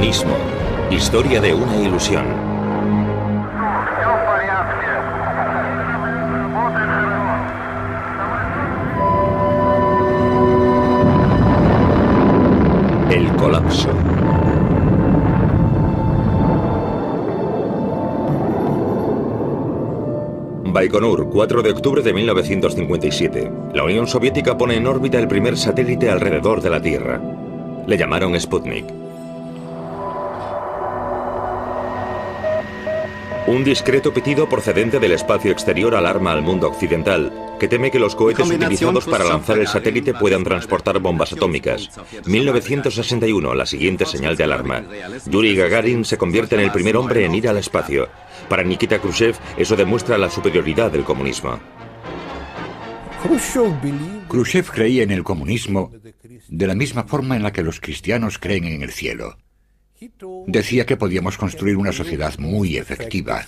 Comunismo. Historia de una ilusión. El colapso. Baikonur, 4 de octubre de 1957. La Unión Soviética pone en órbita el primer satélite alrededor de la Tierra. Le llamaron Sputnik. Un discreto pitido procedente del espacio exterior alarma al mundo occidental, que teme que los cohetes utilizados para lanzar el satélite puedan transportar bombas atómicas. 1961, la siguiente señal de alarma. Yuri Gagarin se convierte en el primer hombre en ir al espacio. Para Nikita Khrushchev, eso demuestra la superioridad del comunismo. Khrushchev creía en el comunismo de la misma forma en la que los cristianos creen en el cielo. Decía que podíamos construir una sociedad muy efectiva.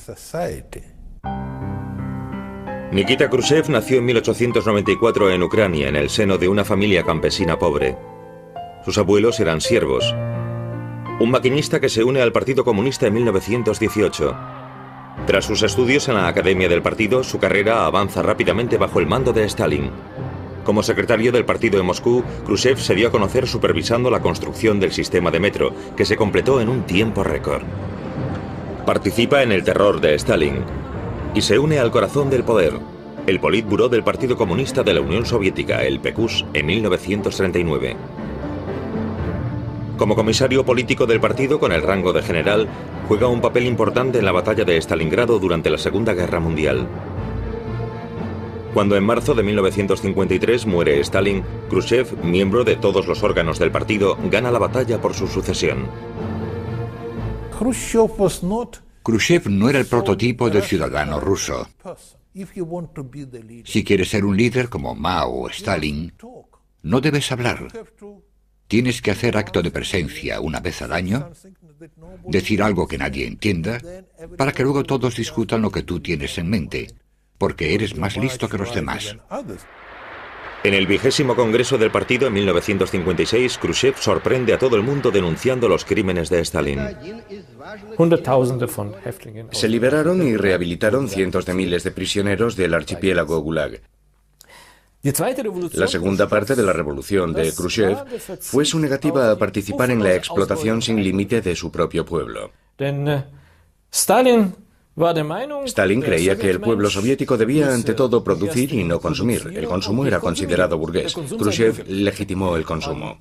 Nikita Khrushchev nació en 1894 en Ucrania, en el seno de una familia campesina pobre. Sus abuelos eran siervos. Un maquinista que se une al Partido Comunista en 1918. Tras sus estudios en la Academia del Partido, su carrera avanza rápidamente bajo el mando de Stalin. Como secretario del partido en Moscú, Khrushchev se dio a conocer supervisando la construcción del sistema de metro, que se completó en un tiempo récord. Participa en el terror de Stalin y se une al corazón del poder, el Politburó del Partido Comunista de la Unión Soviética, el PQS, en 1939. Como comisario político del partido con el rango de general, juega un papel importante en la batalla de Stalingrado durante la Segunda Guerra Mundial. Cuando en marzo de 1953 muere Stalin, Khrushchev, miembro de todos los órganos del partido, gana la batalla por su sucesión. Khrushchev no era el prototipo del ciudadano ruso. Si quieres ser un líder como Mao o Stalin, no debes hablar. Tienes que hacer acto de presencia una vez al año, decir algo que nadie entienda, para que luego todos discutan lo que tú tienes en mente, porque eres más listo que los demás. En el 20º Congreso del Partido en 1956, Khrushchev sorprende a todo el mundo denunciando los crímenes de Stalin. Se liberaron y rehabilitaron cientos de miles de prisioneros del archipiélago Gulag. La segunda parte de la revolución de Khrushchev fue su negativa a participar en la explotación sin límite de su propio pueblo. Stalin creía que el pueblo soviético debía ante todo producir y no consumir. El consumo era considerado burgués. Khrushchev legitimó el consumo.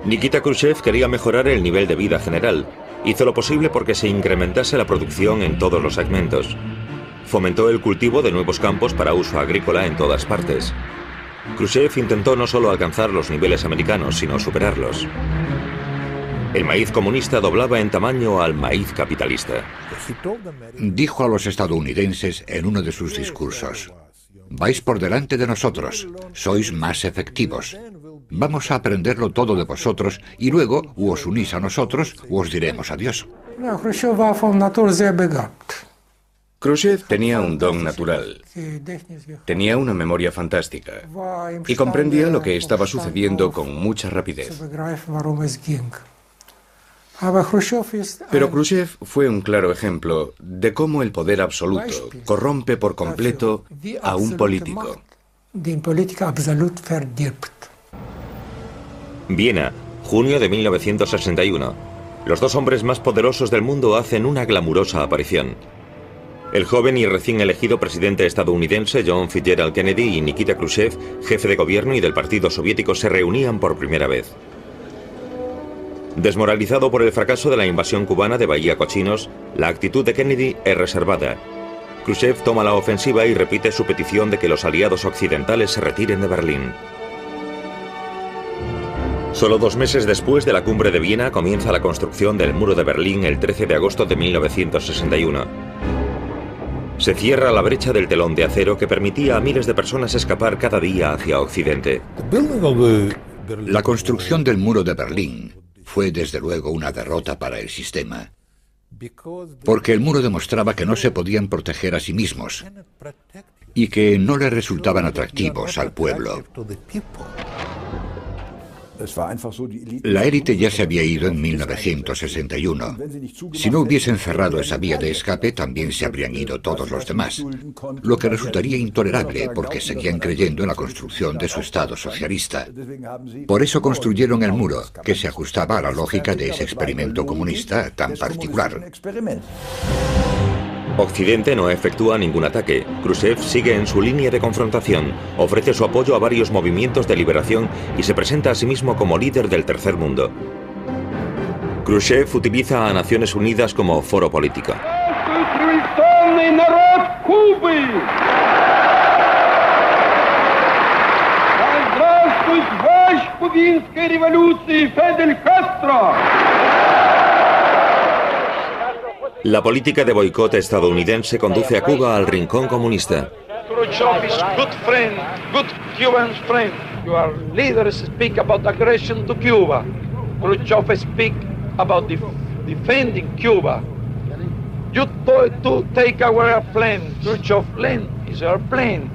Nikita Khrushchev quería mejorar el nivel de vida general. Hizo lo posible porque se incrementase la producción en todos los segmentos. Fomentó el cultivo de nuevos campos para uso agrícola en todas partes. Khrushchev intentó no solo alcanzar los niveles americanos, sino superarlos. El maíz comunista doblaba en tamaño al maíz capitalista. Dijo a los estadounidenses en uno de sus discursos: vais por delante de nosotros, sois más efectivos. Vamos a aprenderlo todo de vosotros y luego o os unís a nosotros o os diremos adiós. Khrushchev tenía un don natural. Tenía una memoria fantástica y comprendía lo que estaba sucediendo con mucha rapidez. Pero Khrushchev fue un claro ejemplo de cómo el poder absoluto corrompe por completo a un político. Viena, junio de 1961. Los dos hombres más poderosos del mundo hacen una glamurosa aparición. El joven y recién elegido presidente estadounidense John Fitzgerald Kennedy y Nikita Khrushchev, jefe de gobierno y del Partido Soviético, se reunían por primera vez. Desmoralizado por el fracaso de la invasión cubana de Bahía Cochinos, la actitud de Kennedy es reservada. Khrushchev toma la ofensiva y repite su petición de que los aliados occidentales se retiren de Berlín. Solo 2 meses después de la cumbre de Viena comienza la construcción del muro de Berlín el 13 de agosto de 1961. Se cierra la brecha del telón de acero que permitía a miles de personas escapar cada día hacia Occidente. La construcción del muro de Berlín fue desde luego una derrota para el sistema, porque el muro demostraba que no se podían proteger a sí mismos y que no le resultaban atractivos al pueblo. La élite ya se había ido en 1961. Si no hubiesen cerrado esa vía de escape, también se habrían ido todos los demás, lo que resultaría intolerable porque seguían creyendo en la construcción de su Estado socialista. Por eso construyeron el muro, que se ajustaba a la lógica de ese experimento comunista tan particular. Occidente no efectúa ningún ataque. Khrushchev sigue en su línea de confrontación, ofrece su apoyo a varios movimientos de liberación y se presenta a sí mismo como líder del tercer mundo. Khrushchev utiliza a Naciones Unidas como foro político. La política de boicot estadounidense conduce a Cuba al rincón comunista. Khrushchev is good friend, good Cuban friend. Your leaders speak about aggression to Cuba. Khrushchev speak about defending Cuba. You to take our plane. Khrushchev plane is our plane.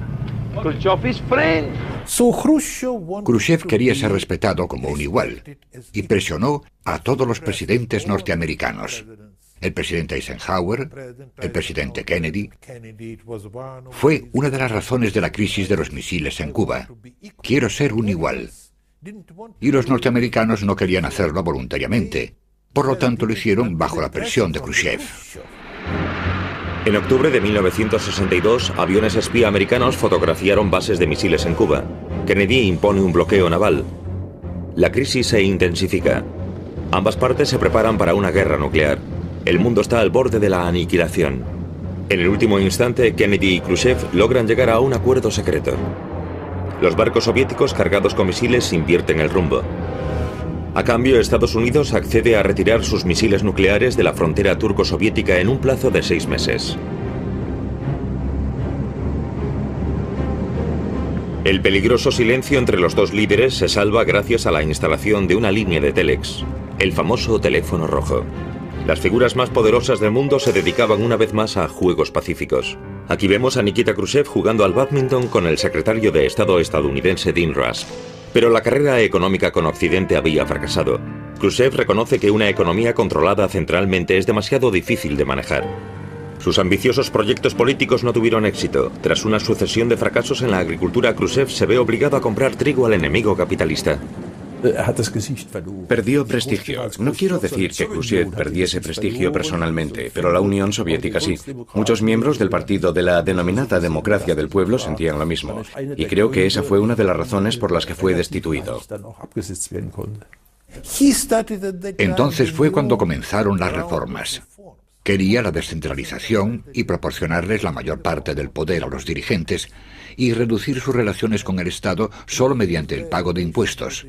Khrushchev is friend. Khrushchev quería ser respetado como un igual y presionó a todos los presidentes norteamericanos. El presidente Eisenhower, el presidente Kennedy. Fue una de las razones de la crisis de los misiles en Cuba. Quiero ser un igual. Y los norteamericanos no querían hacerlo voluntariamente. Por lo tanto, lo hicieron bajo la presión de Khrushchev. En octubre de 1962, aviones espía americanos fotografiaron bases de misiles en Cuba. Kennedy impone un bloqueo naval. La crisis se intensifica. Ambas partes se preparan para una guerra nuclear. El mundo está al borde de la aniquilación. En el último instante, Kennedy y Khrushchev logran llegar a un acuerdo secreto. Los barcos soviéticos cargados con misiles invierten el rumbo. A cambio, Estados Unidos accede a retirar sus misiles nucleares de la frontera turco-soviética en un plazo de 6 meses. El peligroso silencio entre los dos líderes se salva gracias a la instalación de una línea de telex, el famoso teléfono rojo. Las figuras más poderosas del mundo se dedicaban una vez más a juegos pacíficos. Aquí vemos a Nikita Khrushchev jugando al bádminton con el secretario de Estado estadounidense Dean Rusk. Pero la carrera económica con Occidente había fracasado. Khrushchev reconoce que una economía controlada centralmente es demasiado difícil de manejar. Sus ambiciosos proyectos políticos no tuvieron éxito. Tras una sucesión de fracasos en la agricultura, Khrushchev se ve obligado a comprar trigo al enemigo capitalista. Perdió prestigio. No quiero decir que Khrushchev perdiese prestigio personalmente, pero la Unión Soviética sí. Muchos miembros del partido de la denominada democracia del pueblo sentían lo mismo. Y creo que esa fue una de las razones por las que fue destituido. Entonces fue cuando comenzaron las reformas. Quería la descentralización y proporcionarles la mayor parte del poder a los dirigentes y reducir sus relaciones con el Estado solo mediante el pago de impuestos.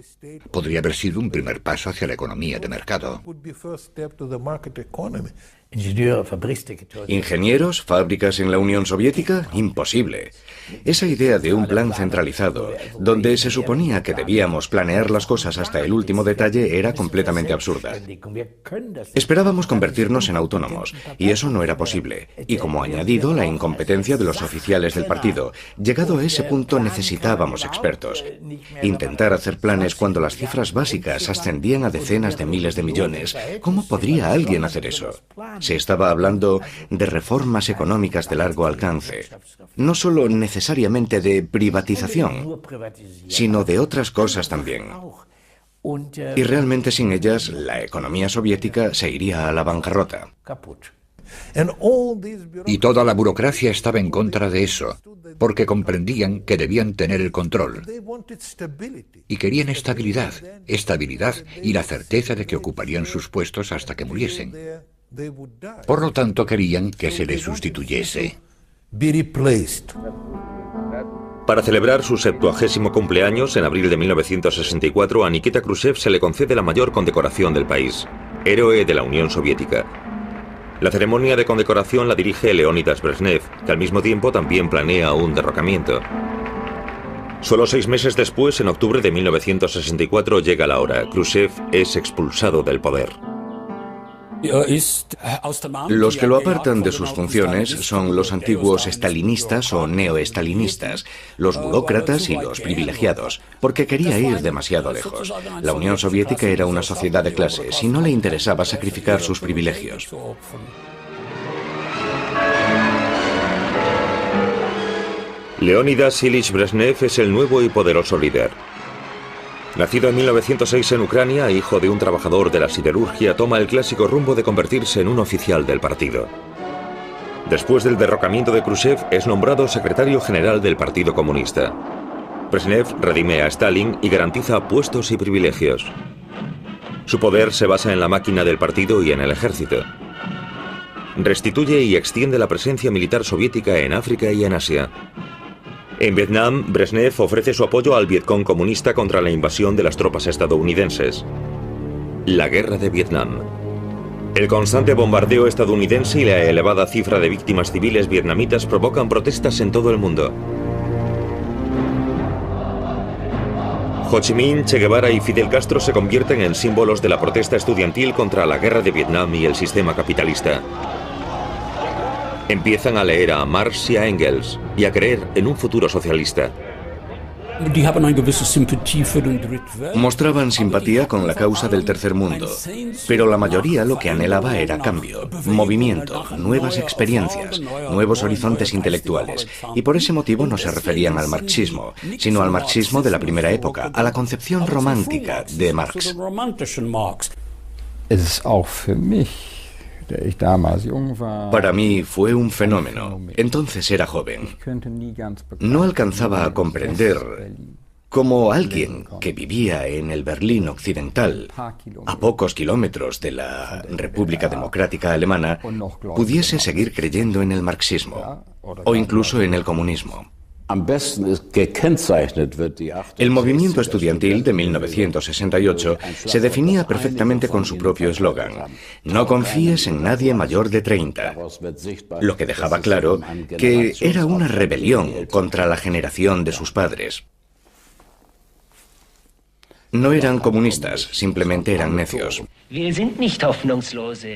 Podría haber sido un primer paso hacia la economía de mercado. ¿Ingenieros? ¿Fábricas en la Unión Soviética? Imposible. Esa idea de un plan centralizado, donde se suponía que debíamos planear las cosas hasta el último detalle, era completamente absurda. Esperábamos convertirnos en autónomos, y eso no era posible. Y como añadido, la incompetencia de los oficiales del partido. Llegado a ese punto necesitábamos expertos. Intentar hacer planes cuando las cifras básicas ascendían a decenas de miles de millones. ¿Cómo podría alguien hacer eso? Se estaba hablando de reformas económicas de largo alcance. No solo necesariamente de privatización, sino de otras cosas también. Y realmente sin ellas, la economía soviética se iría a la bancarrota. Y toda la burocracia estaba en contra de eso, porque comprendían que debían tener el control. Y querían estabilidad y la certeza de que ocuparían sus puestos hasta que muriesen. Por lo tanto, querían que se les sustituyese. Para celebrar su 70º cumpleaños, en abril de 1964, a Nikita Khrushchev se le concede la mayor condecoración del país, héroe de la Unión Soviética. La ceremonia de condecoración la dirige Leonidas Brezhnev, que al mismo tiempo también planea un derrocamiento. Solo 6 meses después, en octubre de 1964, llega la hora. Khrushchev es expulsado del poder. Los que lo apartan de sus funciones son los antiguos estalinistas o neoestalinistas, los burócratas y los privilegiados, porque quería ir demasiado lejos. La Unión Soviética era una sociedad de clases y no le interesaba sacrificar sus privilegios. Leonidas Ilich Brezhnev es el nuevo y poderoso líder. Nacido en 1906 en Ucrania, hijo de un trabajador de la siderurgia, toma el clásico rumbo de convertirse en un oficial del partido. Después del derrocamiento de Khrushchev, es nombrado secretario general del Partido Comunista. Brezhnev redime a Stalin y garantiza puestos y privilegios. Su poder se basa en la máquina del partido y en el ejército. Restituye y extiende la presencia militar soviética en África y en Asia. En Vietnam, Brezhnev ofrece su apoyo al Vietcong comunista contra la invasión de las tropas estadounidenses. La Guerra de Vietnam. El constante bombardeo estadounidense y la elevada cifra de víctimas civiles vietnamitas provocan protestas en todo el mundo. Ho Chi Minh, Che Guevara y Fidel Castro se convierten en símbolos de la protesta estudiantil contra la Guerra de Vietnam y el sistema capitalista. Empiezan a leer a Marx y a Engels y a creer en un futuro socialista. Mostraban simpatía con la causa del tercer mundo, pero la mayoría lo que anhelaba era cambio, movimiento, nuevas experiencias, nuevos horizontes intelectuales, y por ese motivo no se referían al marxismo, sino al marxismo de la primera época, a la concepción romántica de Marx. Para mí fue un fenómeno. Entonces era joven. No alcanzaba a comprender cómo alguien que vivía en el Berlín occidental, a pocos kilómetros de la República Democrática Alemana, pudiese seguir creyendo en el marxismo o incluso en el comunismo. El movimiento estudiantil de 1968 se definía perfectamente con su propio eslogan: no confíes en nadie mayor de 30, lo que dejaba claro que era una rebelión contra la generación de sus padres. No eran comunistas, simplemente eran necios.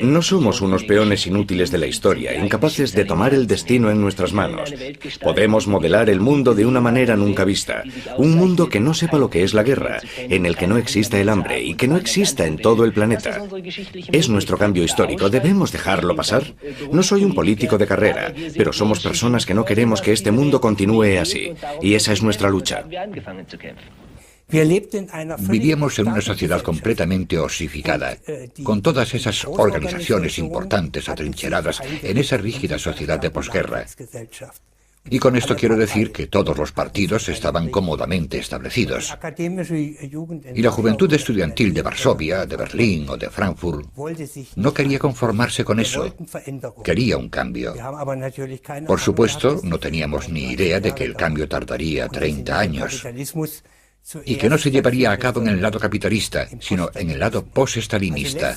No somos unos peones inútiles de la historia, incapaces de tomar el destino en nuestras manos. Podemos modelar el mundo de una manera nunca vista. Un mundo que no sepa lo que es la guerra, en el que no exista el hambre y que no exista en todo el planeta. Es nuestro cambio histórico, ¿debemos dejarlo pasar? No soy un político de carrera, pero somos personas que no queremos que este mundo continúe así. Y esa es nuestra lucha. Vivíamos en una sociedad completamente osificada, con todas esas organizaciones importantes atrincheradas en esa rígida sociedad de posguerra. Y con esto quiero decir que todos los partidos estaban cómodamente establecidos. Y la juventud estudiantil de Varsovia, de Berlín o de Frankfurt no quería conformarse con eso. Quería un cambio. Por supuesto, no teníamos ni idea de que el cambio tardaría 30 años. Y que no se llevaría a cabo en el lado capitalista, sino en el lado post-estalinista.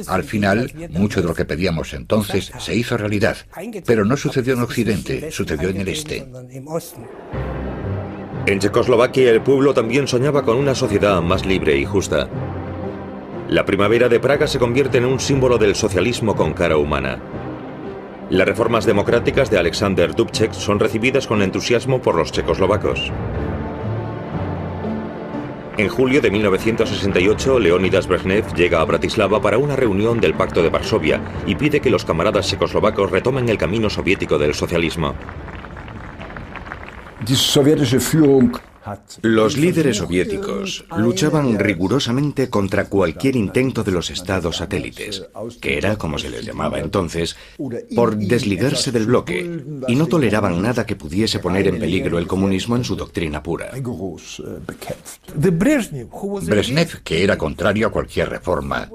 Al final, mucho de lo que pedíamos entonces se hizo realidad, pero no sucedió en Occidente, sucedió en el Este. En Checoslovaquia el pueblo también soñaba con una sociedad más libre y justa. La primavera de Praga se convierte en un símbolo del socialismo con cara humana. Las reformas democráticas de Alexander Dubček son recibidas con entusiasmo por los checoslovacos. En julio de 1968, Leonidas Brezhnev llega a Bratislava para una reunión del Pacto de Varsovia y pide que los camaradas checoslovacos retomen el camino soviético del socialismo. Los líderes soviéticos luchaban rigurosamente contra cualquier intento de los estados satélites, que era como se les llamaba entonces, por desligarse del bloque, y no toleraban nada que pudiese poner en peligro el comunismo en su doctrina pura. Brezhnev, que era contrario a cualquier reforma,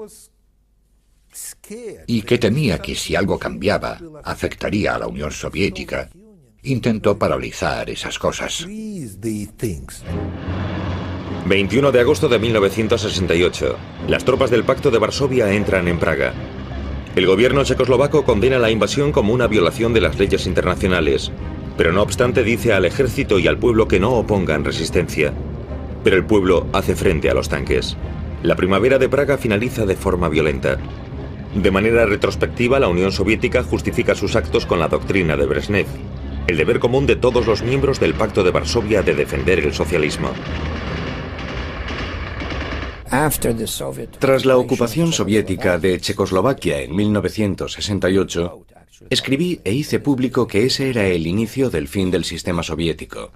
y que temía que si algo cambiaba, afectaría a la Unión Soviética, intentó paralizar esas cosas. 21 de agosto de 1968. Las tropas del Pacto de Varsovia entran en Praga. El gobierno checoslovaco condena la invasión como una violación de las leyes internacionales, pero no obstante dice al ejército y al pueblo que no opongan resistencia. Pero el pueblo hace frente a los tanques. La primavera de Praga finaliza de forma violenta. De manera retrospectiva, la Unión Soviética justifica sus actos con la doctrina de Brezhnev, el deber común de todos los miembros del Pacto de Varsovia de defender el socialismo. Tras la ocupación soviética de Checoslovaquia en 1968, escribí e hice público que ese era el inicio del fin del sistema soviético,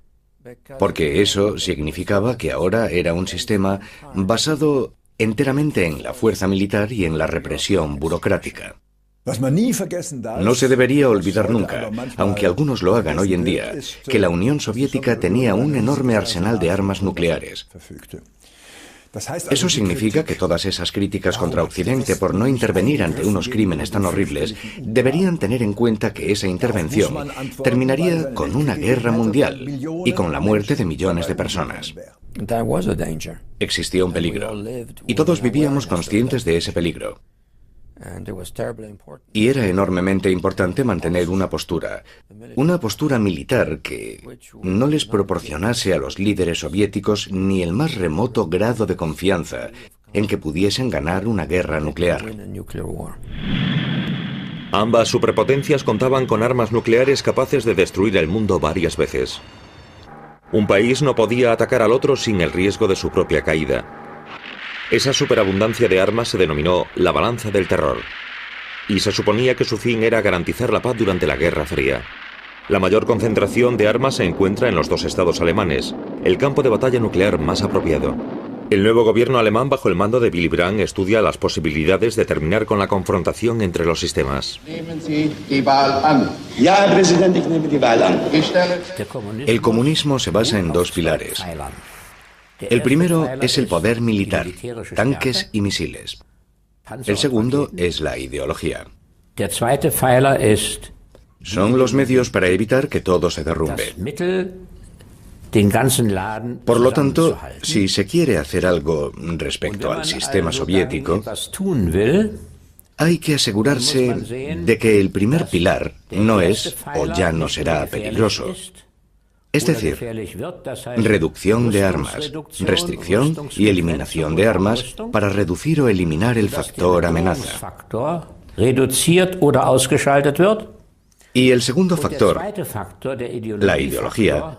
porque eso significaba que ahora era un sistema basado enteramente en la fuerza militar y en la represión burocrática. No se debería olvidar nunca, aunque algunos lo hagan hoy en día, que la Unión Soviética tenía un enorme arsenal de armas nucleares. Eso significa que todas esas críticas contra Occidente por no intervenir ante unos crímenes tan horribles deberían tener en cuenta que esa intervención terminaría con una guerra mundial y con la muerte de millones de personas. Existía un peligro, y todos vivíamos conscientes de ese peligro. Y era enormemente importante mantener una postura militar que no les proporcionase a los líderes soviéticos ni el más remoto grado de confianza en que pudiesen ganar una guerra nuclear. Ambas superpotencias contaban con armas nucleares capaces de destruir el mundo varias veces. Un país no podía atacar al otro sin el riesgo de su propia caída. Esa superabundancia de armas se denominó la balanza del terror, y se suponía que su fin era garantizar la paz durante la Guerra Fría. La mayor concentración de armas se encuentra en los dos estados alemanes, el campo de batalla nuclear más apropiado. El nuevo gobierno alemán, bajo el mando de Willy Brandt, estudia las posibilidades de terminar con la confrontación entre los sistemas. El comunismo se basa en dos pilares. El primero es el poder militar, tanques y misiles. El segundo es la ideología. Son los medios para evitar que todo se derrumbe. Por lo tanto, si se quiere hacer algo respecto al sistema soviético, hay que asegurarse de que el primer pilar no es o ya no será peligroso. Es decir, reducción de armas, restricción y eliminación de armas para reducir o eliminar el factor amenaza. Y el segundo factor, la ideología,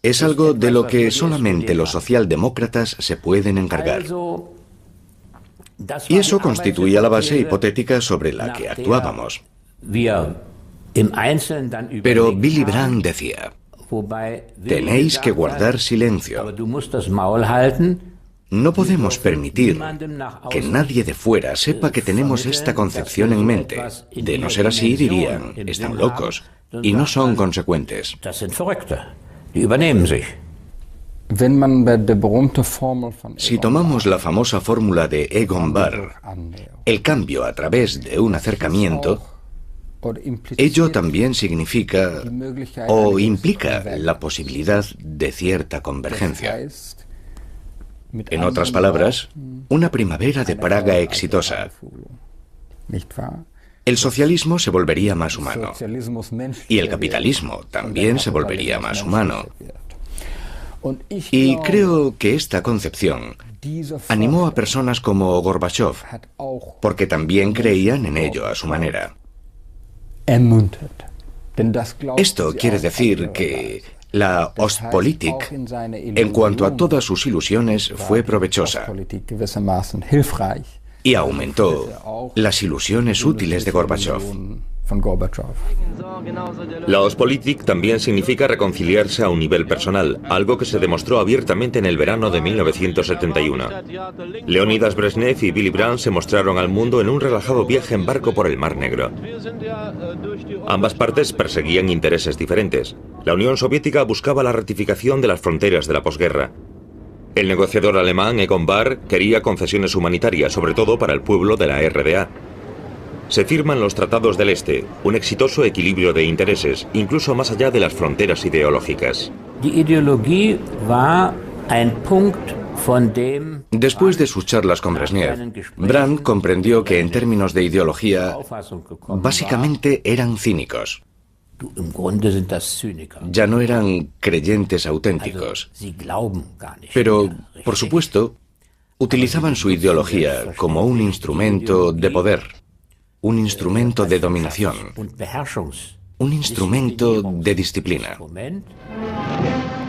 es algo de lo que solamente los socialdemócratas se pueden encargar. Y eso constituía la base hipotética sobre la que actuábamos. Pero Willy Brandt decía: tenéis que guardar silencio. No podemos permitir que nadie de fuera sepa que tenemos esta concepción en mente. De no ser así, dirían, están locos, y no son consecuentes. Si tomamos la famosa fórmula de Egon Bahr, el cambio a través de un acercamiento, ello también significa o implica la posibilidad de cierta convergencia. En otras palabras, una primavera de Praga exitosa. El socialismo se volvería más humano y el capitalismo también se volvería más humano. Y creo que esta concepción animó a personas como Gorbachev, porque también creían en ello a su manera. Esto quiere decir que la Ostpolitik, en cuanto a todas sus ilusiones, fue provechosa y aumentó las ilusiones útiles de Gorbachev. La Ostpolitik también significa reconciliarse a un nivel personal, algo que se demostró abiertamente en el verano de 1971. Leonidas Brezhnev y Willy Brandt se mostraron al mundo en un relajado viaje en barco por el Mar Negro. Ambas partes perseguían intereses diferentes. La Unión Soviética buscaba la ratificación de las fronteras de la posguerra. El negociador alemán Egon Bahr quería concesiones humanitarias, sobre todo para el pueblo de la RDA. Se firman los Tratados del Este, un exitoso equilibrio de intereses, incluso más allá de las fronteras ideológicas. Después de sus charlas con Brezhnev, Brandt comprendió que en términos de ideología, básicamente eran cínicos. Ya no eran creyentes auténticos. Pero, por supuesto, utilizaban su ideología como un instrumento de poder. un instrumento de dominación, un instrumento de disciplina.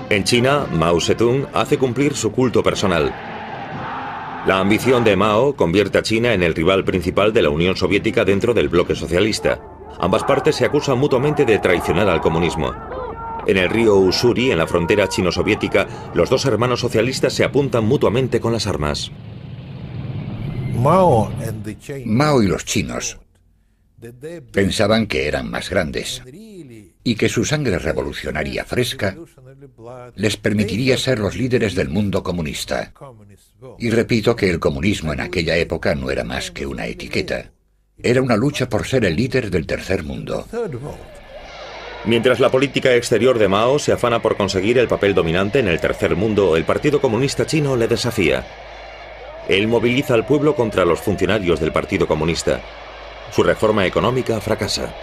En China, Mao Zedong hace cumplir su culto personal. La ambición de Mao convierte a China en el rival principal de la Unión Soviética dentro del bloque socialista. Ambas partes se acusan mutuamente de traicionar al comunismo. En el río Ussuri, en la frontera chino-soviética, los dos hermanos socialistas se apuntan mutuamente con las armas. Mao y los chinos pensaban que eran más grandes y que su sangre revolucionaria fresca les permitiría ser los líderes del mundo comunista. Y repito que el comunismo en aquella época no era más que una etiqueta. Era una lucha por ser el líder del tercer mundo. Mientras la política exterior de Mao se afana por conseguir el papel dominante en el tercer mundo, el Partido Comunista Chino le desafía. Él moviliza al pueblo contra los funcionarios del Partido Comunista. Su reforma económica fracasa.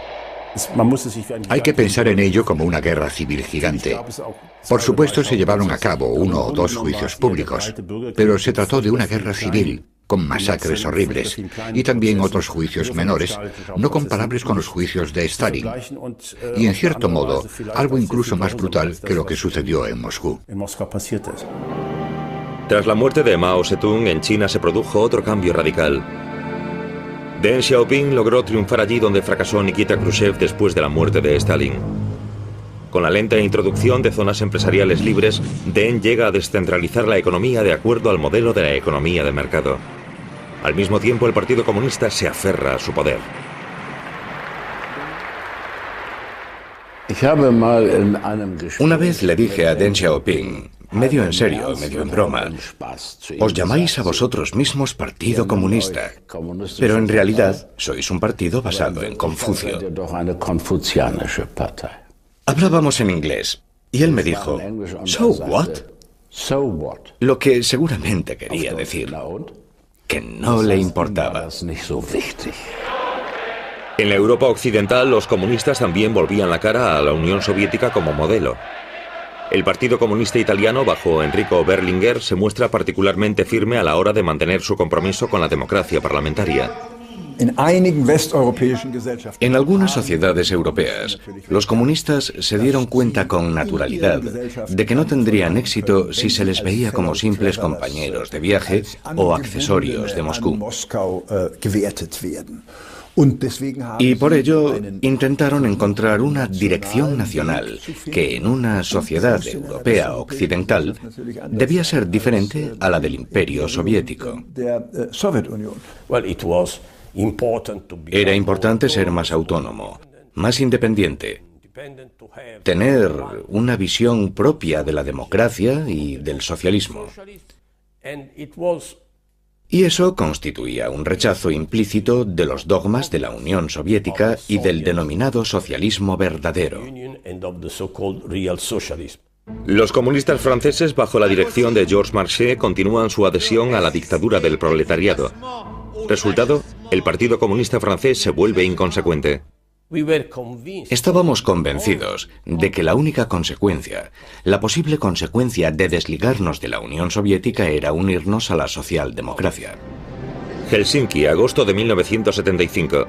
Hay que pensar en ello como una guerra civil gigante. Por supuesto, se llevaron a cabo 1 o 2 juicios públicos, pero se trató de una guerra civil, con masacres horribles, y también otros juicios menores, no comparables con los juicios de Stalin, y en cierto modo, algo incluso más brutal que lo que sucedió en Moscú. Tras la muerte de Mao Zedong, en China se produjo otro cambio radical. Deng Xiaoping logró triunfar allí donde fracasó Nikita Khrushchev después de la muerte de Stalin. Con la lenta introducción de zonas empresariales libres, Deng llega a descentralizar la economía de acuerdo al modelo de la economía de mercado. Al mismo tiempo, el Partido Comunista se aferra a su poder. Una vez le dije a Deng Xiaoping, medio en serio, medio en broma, os llamáis a vosotros mismos Partido Comunista, pero en realidad sois un partido basado en Confucio. Hablábamos en inglés y él me dijo, ¿so what? Lo que seguramente quería decir que no le importaba. En la Europa occidental, los comunistas también volvían la cara a la Unión Soviética como modelo. El Partido Comunista Italiano, bajo Enrico Berlinguer, se muestra particularmente firme a la hora de mantener su compromiso con la democracia parlamentaria. En algunas sociedades europeas, los comunistas se dieron cuenta con naturalidad de que no tendrían éxito si se les veía como simples compañeros de viaje o accesorios de Moscú. Y por ello intentaron encontrar una dirección nacional que en una sociedad europea occidental debía ser diferente a la del Imperio Soviético. Era importante ser más autónomo, más independiente, tener una visión propia de la democracia y del socialismo. Y eso constituía un rechazo implícito de los dogmas de la Unión Soviética y del denominado socialismo verdadero. Los comunistas franceses, bajo la dirección de Georges Marchais, continúan su adhesión a la dictadura del proletariado. Resultado, el Partido Comunista francés se vuelve inconsecuente. Estábamos convencidos de que la única consecuencia, la posible consecuencia de desligarnos de la Unión Soviética era unirnos a la socialdemocracia. Helsinki, agosto de 1975.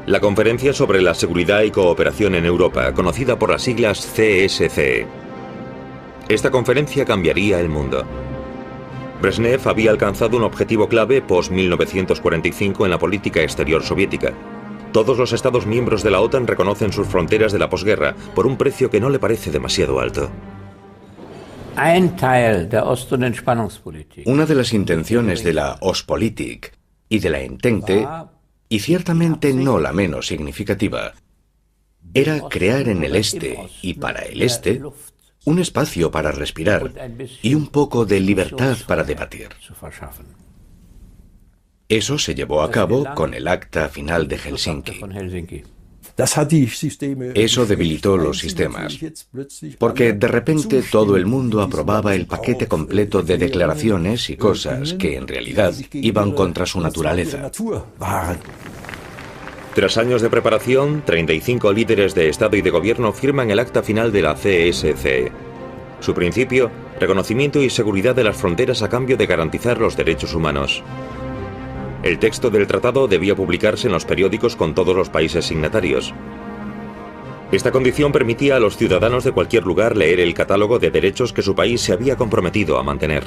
La Conferencia sobre la Seguridad y Cooperación en Europa, conocida por las siglas CSCE. Esta conferencia cambiaría el mundo. Brezhnev había alcanzado un objetivo clave post-1945 en la política exterior soviética. Todos los Estados miembros de la OTAN reconocen sus fronteras de la posguerra por un precio que no le parece demasiado alto. Una de las intenciones de la Ostpolitik y de la Entente, y ciertamente no la menos significativa, era crear en el este y para el este un espacio para respirar y un poco de libertad para debatir. Eso se llevó a cabo con el Acta Final de Helsinki. Eso debilitó los sistemas, porque de repente todo el mundo aprobaba el paquete completo de declaraciones y cosas que en realidad iban contra su naturaleza. Tras años de preparación, 35 líderes de Estado y de Gobierno firman el acta final de la CSCE. Su principio, reconocimiento y seguridad de las fronteras a cambio de garantizar los derechos humanos. El texto del tratado debía publicarse en los periódicos con todos los países signatarios. Esta condición permitía a los ciudadanos de cualquier lugar leer el catálogo de derechos que su país se había comprometido a mantener.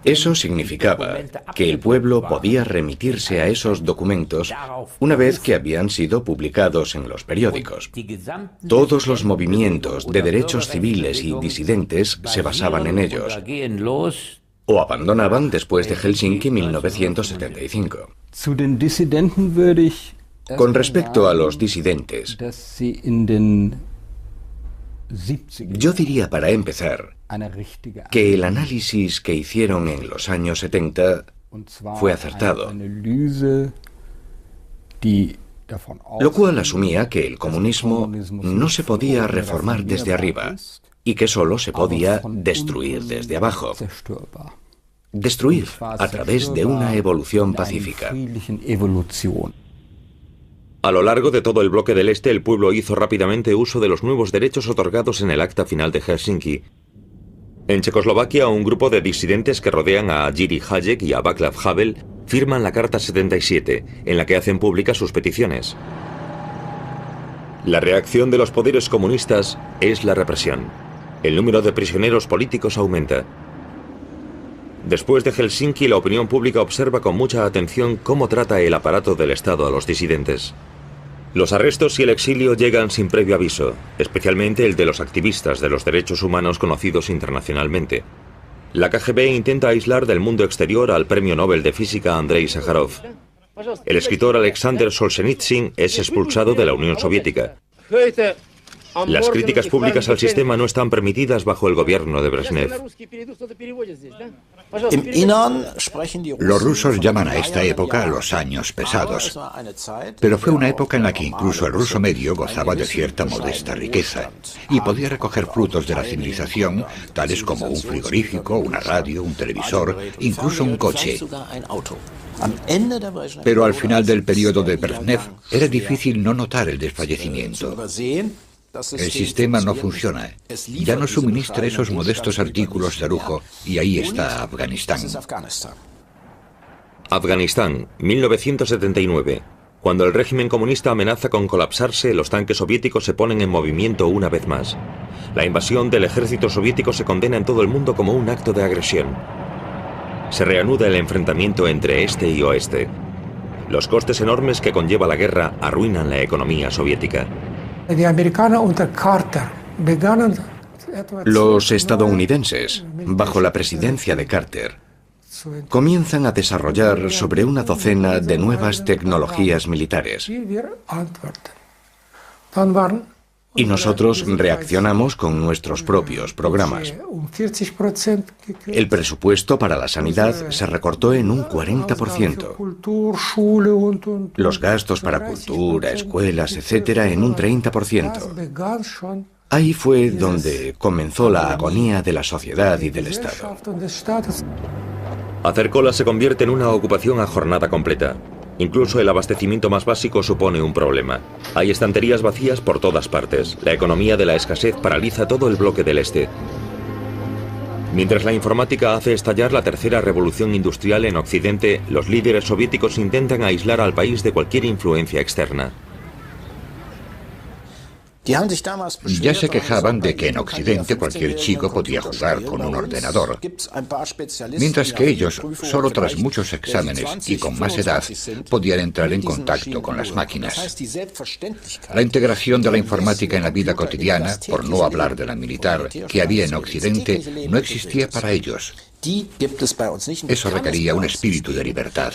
Eso significaba que el pueblo podía remitirse a esos documentos una vez que habían sido publicados en los periódicos. Todos los movimientos de derechos civiles y disidentes se basaban en ellos, o abandonaban después de Helsinki 1975. Con respecto a los disidentes, yo diría para empezar que el análisis que hicieron en los años 70 fue acertado, lo cual asumía que el comunismo no se podía reformar desde arriba y que solo se podía destruir desde abajo. Destruir a través de una evolución pacífica. A lo largo de todo el bloque del Este, el pueblo hizo rápidamente uso de los nuevos derechos otorgados en el Acta Final de Helsinki. En Checoslovaquia, un grupo de disidentes que rodean a Jiří Hájek y a Václav Havel firman la Carta 77, en la que hacen públicas sus peticiones. La reacción de los poderes comunistas es la represión. El número de prisioneros políticos aumenta. Después de Helsinki, la opinión pública observa con mucha atención cómo trata el aparato del Estado a los disidentes. Los arrestos y el exilio llegan sin previo aviso, especialmente el de los activistas de los derechos humanos conocidos internacionalmente. La KGB intenta aislar del mundo exterior al premio Nobel de Física Andrei Sájarov. El escritor Alexander Solzhenitsyn es expulsado de la Unión Soviética. Las críticas públicas al sistema no están permitidas bajo el gobierno de Brezhnev. Los rusos llaman a esta época los años pesados, pero fue una época en la que incluso el ruso medio gozaba de cierta modesta riqueza y podía recoger frutos de la civilización, tales como un frigorífico, una radio, un televisor, incluso un coche. Pero al final del periodo de Brezhnev era difícil no notar el desfallecimiento. El sistema no funciona. Ya no suministra esos modestos artículos de lujo y ahí está Afganistán. Afganistán, 1979. Cuando el régimen comunista amenaza con colapsarse, los tanques soviéticos se ponen en movimiento una vez más. La invasión del ejército soviético se condena en todo el mundo como un acto de agresión. Se reanuda el enfrentamiento entre este y oeste. Los costes enormes que conlleva la guerra arruinan la economía soviética. Los estadounidenses, bajo la presidencia de Carter, comienzan a desarrollar sobre una docena de nuevas tecnologías militares. Y nosotros reaccionamos con nuestros propios programas. El presupuesto para la sanidad se recortó en un 40%. Los gastos para cultura, escuelas, etc. en un 30%. Ahí fue donde comenzó la agonía de la sociedad y del Estado. Hacer cola se convierte en una ocupación a jornada completa. Incluso el abastecimiento más básico supone un problema. Hay estanterías vacías por todas partes. La economía de la escasez paraliza todo el bloque del Este. Mientras la informática hace estallar la tercera revolución industrial en Occidente, los líderes soviéticos intentan aislar al país de cualquier influencia externa. Ya se quejaban de que en Occidente cualquier chico podía jugar con un ordenador, mientras que ellos, solo tras muchos exámenes y con más edad, podían entrar en contacto con las máquinas. La integración de la informática en la vida cotidiana, por no hablar de la militar, que había en Occidente, no existía para ellos. Eso requería un espíritu de libertad.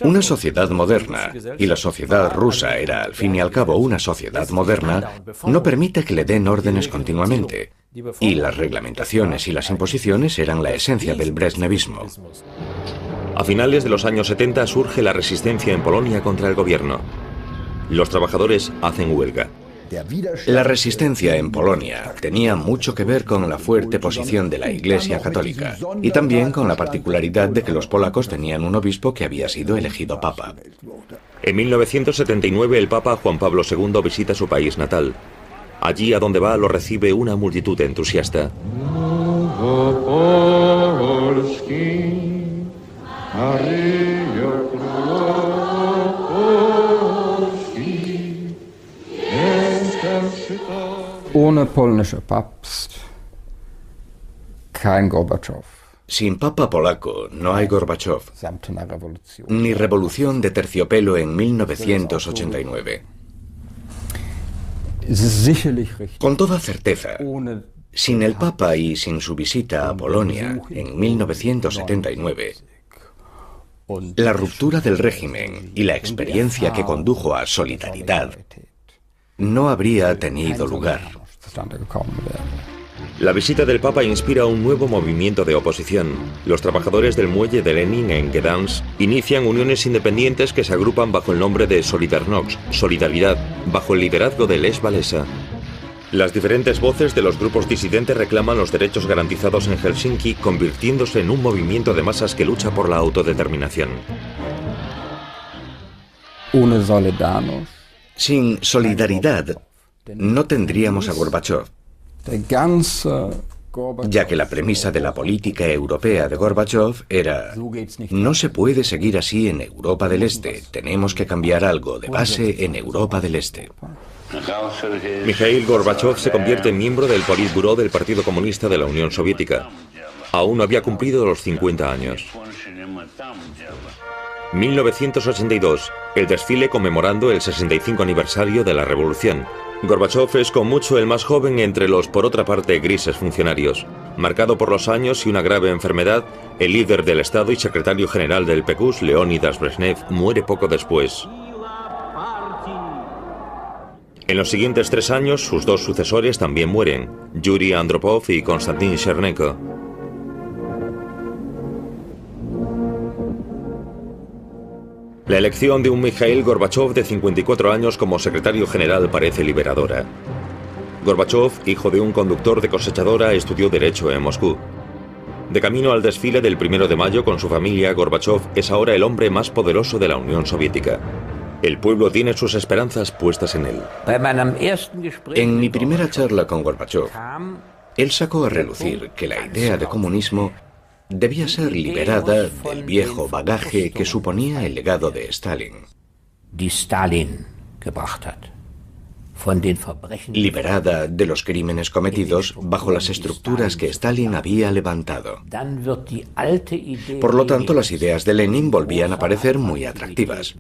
Una sociedad moderna, y la sociedad rusa era al fin y al cabo una sociedad moderna, no permite que le den órdenes continuamente, y las reglamentaciones y las imposiciones eran la esencia del brezhnevismo. A finales de los años 70 surge la resistencia en Polonia contra el gobierno. Los trabajadores hacen huelga. La resistencia en Polonia tenía mucho que ver con la fuerte posición de la Iglesia Católica y también con la particularidad de que los polacos tenían un obispo que había sido elegido papa. En 1979 el Papa Juan Pablo II visita su país natal. Allí a donde va lo recibe una multitud entusiasta. Ohne polnischer Papst, kein Gorbatschow. Sin papa polaco no hay Gorbachov, Samtner Revolution. ni revolución de terciopelo en 1989. Es ist sicherlich richtig. Con toda certeza, Ohne sin el Papa y sin su visita a Polonia en 1979, la ruptura del régimen y la experiencia que condujo a Solidaridad no habría tenido lugar. zustande gekommen wäre. La visita del Papa inspira un nuevo movimiento de oposición. Los trabajadores del muelle de Lenin en Gdansk inician uniones independientes que se agrupan bajo el nombre de Solidarność, Solidaridad, bajo el liderazgo de Lech Walesa. Las diferentes voces de los grupos disidentes reclaman los derechos garantizados en Helsinki, convirtiéndose en un movimiento de masas que lucha por la autodeterminación. Ohne Solidarność, Sin Solidaridad no tendríamos a Gorbachov, der ganze Gorbatschow, ya que la premisa de la política europea de Gorbachov era: so geht's nicht. no se puede seguir así en Europa del Este, tenemos que cambiar algo de base en Europa del Este. Mikhail Gorbachev se convierte en miembro del Politburó del Partido Comunista de la Unión Soviética. Aún no había cumplido los 50 años. 1982, el desfile conmemorando el 65 aniversario de la Revolución. Gorbachev es con mucho el más joven entre los, por otra parte, grises funcionarios. Marcado por los años y una grave enfermedad, el líder del Estado y secretario general del PQS, Leonidas Brezhnev, muere poco después. En los siguientes 3 años, sus 2 sucesores también mueren, Yuri Andropov y Konstantin Chernenko. La elección de un Mikhail Gorbachev de 54 años como secretario general parece liberadora. Gorbachev, hijo de un conductor de cosechadora, estudió Derecho en Moscú. De camino al desfile del 1 de mayo con su familia, Gorbachev es ahora el hombre más poderoso de la Unión Soviética. El pueblo tiene sus esperanzas puestas en él. En mi primera charla con Gorbachov, él sacó a relucir que la idea de comunismo debía ser liberada del viejo bagaje que suponía el legado de Stalin. Liberada de los crímenes cometidos bajo las estructuras que Stalin había levantado. Por lo tanto, las ideas de Lenin volvían a parecer muy atractivas.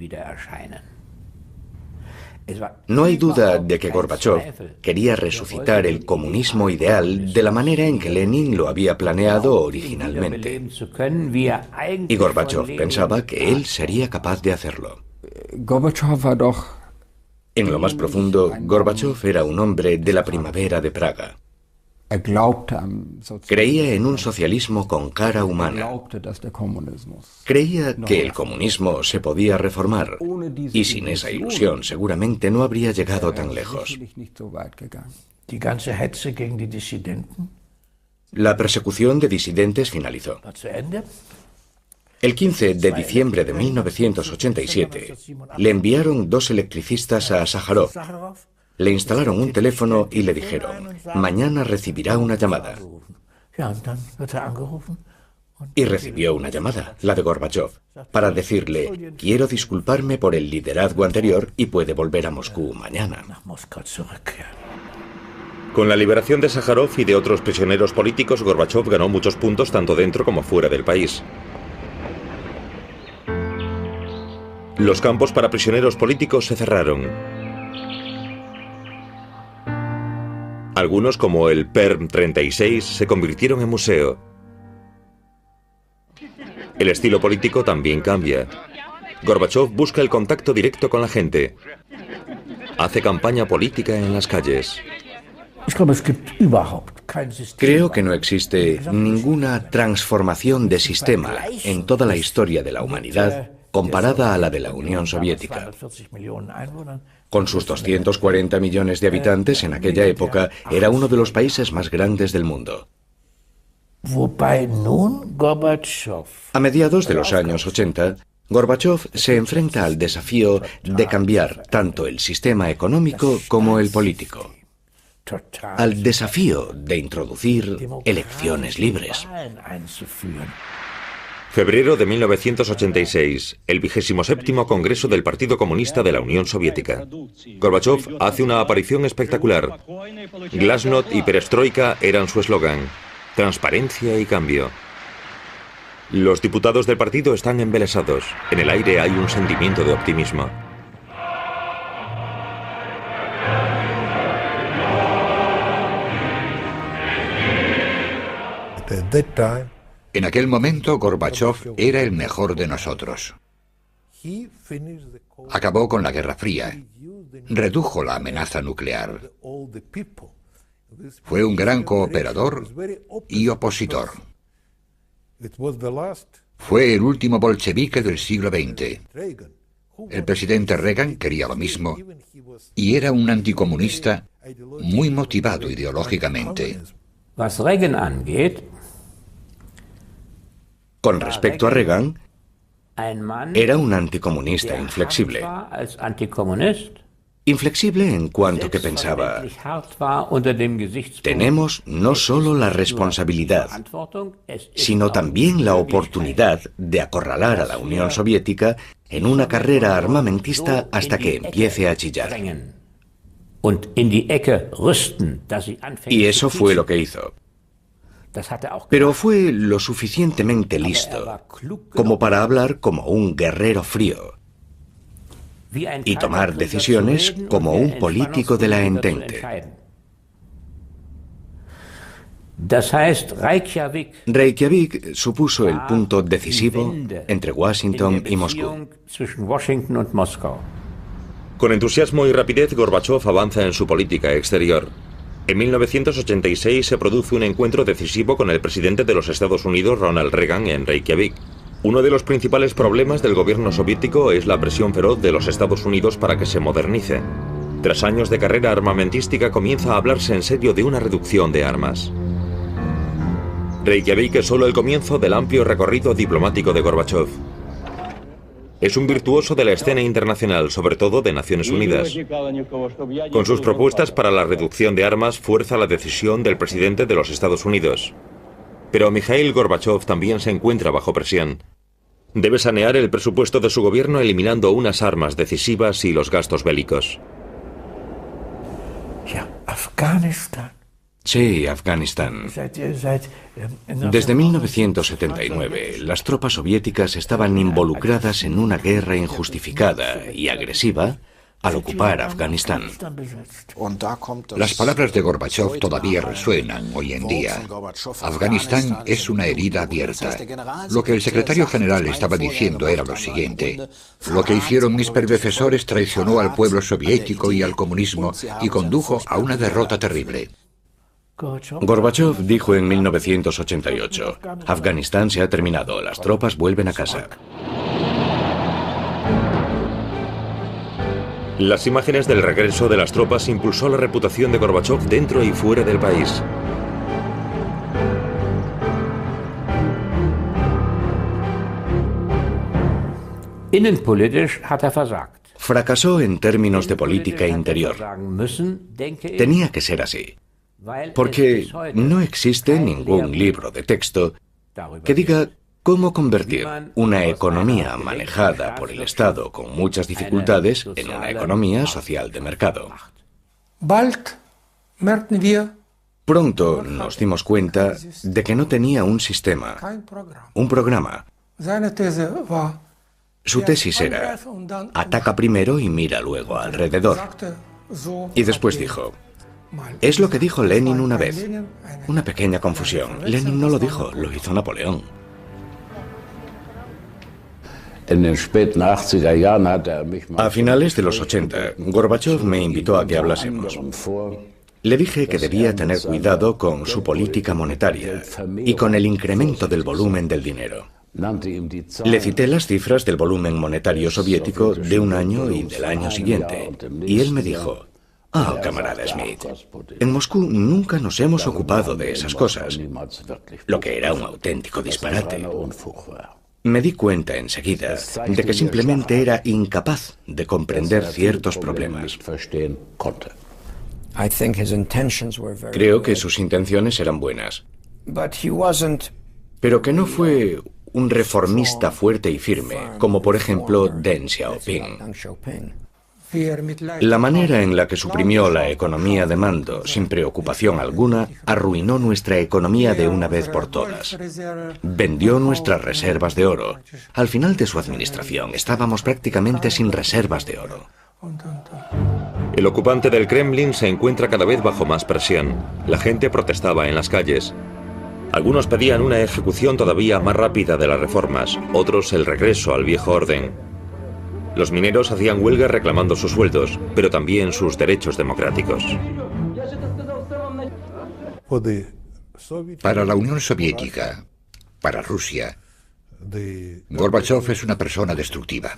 No hay duda de que Gorbachov quería resucitar el comunismo ideal de la manera en que Lenin lo había planeado originalmente. Y Gorbachov pensaba que él sería capaz de hacerlo. Gorbatschow war doch. En lo más profundo, Gorbachov era un hombre de la primavera de Praga. Glaubte am Sozialismus. Creía en un socialismo con cara humana. Glaubte, dass der Kommunismus. Creía que el comunismo se podía reformar. Y sin esa ilusión seguramente no habría llegado tan lejos. Sicherlich nicht so weit gegangen. Die ganze Hetze gegen die Dissidenten La persecución de disidentes finalizó. war zu Ende. El 15 de diciembre de 1987 le enviaron 2 electricistas a Sájarov. Le instalaron un teléfono y le dijeron: mañana recibirá una llamada. Ja, und dann wird angerufen. Y recibió una llamada, la de Gorbachov, para decirle: quiero disculparme por el liderazgo anterior y puede volver a Moscú mañana. Nach Moskau zurückkehren. Con la liberación de Sájarov y de otros prisioneros políticos, Gorbachev ganó muchos puntos tanto dentro como fuera del país. Los campos para prisioneros políticos se cerraron. Algunos, como el Perm 36, se convirtieron en museo. El estilo político también cambia. Gorbachev busca el contacto directo con la gente. Hace campaña política en las calles. Ich glaube, es gibt überhaupt kein System. Creo que no existe ninguna transformación de sistema en toda la historia de la humanidad comparada a la de la Unión Soviética. 240 Millionen Einwohnern. Con sus 240 millones de habitantes en aquella época, era uno de los países más grandes del mundo. Wobei nun Gorbatschow A mediados de los años 80, Gorbachov se enfrenta al desafío de cambiar tanto el sistema económico como el político. al desafío de introducir elecciones libres. Febrero de 1986, el 27º Congreso del Partido Comunista de la Unión Soviética. Gorbachov hace una aparición espectacular. Glasnost y perestroika eran su eslogan. Transparencia y cambio. Los diputados del partido están embelesados. En el aire hay un sentimiento de optimismo. En aquel momento, Gorbachov era el mejor de nosotros. Acabó con la Guerra Fría. Redujo la amenaza nuclear. Fue un gran cooperador y opositor. Fue el último bolchevique del siglo XX. El presidente Reagan quería lo mismo y era un anticomunista muy motivado ideológicamente. Was Reagan angeht, Con respecto a Reagan, era un anticomunista inflexible. Inflexible en cuanto que pensaba, tenemos no solo la responsabilidad, sino también la oportunidad de acorralar a la Unión Soviética en una carrera armamentista hasta que empiece a chillar. Y eso fue lo que hizo. Pero fue lo suficientemente listo como para hablar como un guerrero frío y tomar decisiones como un político de la entente. Reykjavik supuso el punto decisivo entre Washington y Moscú. Con entusiasmo y rapidez, Gorbachov avanza en su política exterior. En 1986 se produce un encuentro decisivo con el presidente de los Estados Unidos, Ronald Reagan, en Reykjavik. Uno de los principales problemas del gobierno soviético es la presión feroz de los Estados Unidos para que se modernice. Tras años de carrera armamentística, comienza a hablarse en serio de una reducción de armas. Reykjavik es solo el comienzo del amplio recorrido diplomático de Gorbachov. Es un virtuoso de la escena internacional, sobre todo de Naciones Unidas. Con sus propuestas para la reducción de armas, fuerza la decisión del presidente de los Estados Unidos. Pero Mikhail Gorbachov también se encuentra bajo presión. Debe sanear el presupuesto de su gobierno eliminando unas armas decisivas y los gastos bélicos. Sí, Afganistán. Desde 1979, las tropas soviéticas estaban involucradas en una guerra injustificada y agresiva al ocupar Afganistán. Las palabras de Gorbachov todavía resuenan hoy en día. Afganistán es una herida abierta. Lo que el secretario general estaba diciendo era lo siguiente: lo que hicieron mis predecesores traicionó al pueblo soviético y al comunismo y condujo a una derrota terrible. Gorbachov dijo en 1988, Afganistán se ha terminado, las tropas vuelven a casa. Las imágenes del regreso de las tropas impulsó la reputación de Gorbachov dentro y fuera del país. innenpolitisch hat versagt. Fracasó en términos de política interior. Tenía que ser así, porque no existe ningún libro de texto que diga cómo convertir una economía manejada por el Estado con muchas dificultades en una economía social de mercado. Pronto nos dimos cuenta de que no tenía un sistema, un programa. Su tesis era, ataca primero y mira luego alrededor. Y después dijo, es lo que dijo Lenin una vez. Una pequeña confusión. Lenin no lo dijo, lo hizo Napoleón. A finales de los 80, Gorbachov me invitó a que hablásemos. Le dije que debía tener cuidado con su política monetaria y con el incremento del volumen del dinero. Le cité las cifras del volumen monetario soviético de un año y del año siguiente, y él me dijo, camarada Smith, en Moscú nunca nos hemos ocupado de esas cosas, lo que era un auténtico disparate. Me di cuenta enseguida de que simplemente era incapaz de comprender ciertos problemas. Creo que sus intenciones eran buenas, pero que no fue un reformista fuerte y firme, como por ejemplo Deng Xiaoping. La manera en la que suprimió la economía de mando sin preocupación alguna arruinó nuestra economía de una vez por todas. Vendió nuestras reservas de oro. Al final de su administración estábamos prácticamente sin reservas de oro. El ocupante del Kremlin se encuentra cada vez bajo más presión. La gente protestaba en las calles. Algunos pedían una ejecución todavía más rápida de las reformas, otros el regreso al viejo orden. Los mineros hacían huelga reclamando sus sueldos, pero también sus derechos democráticos. Para la Unión Soviética, para Rusia, Gorbachov es una persona destructiva.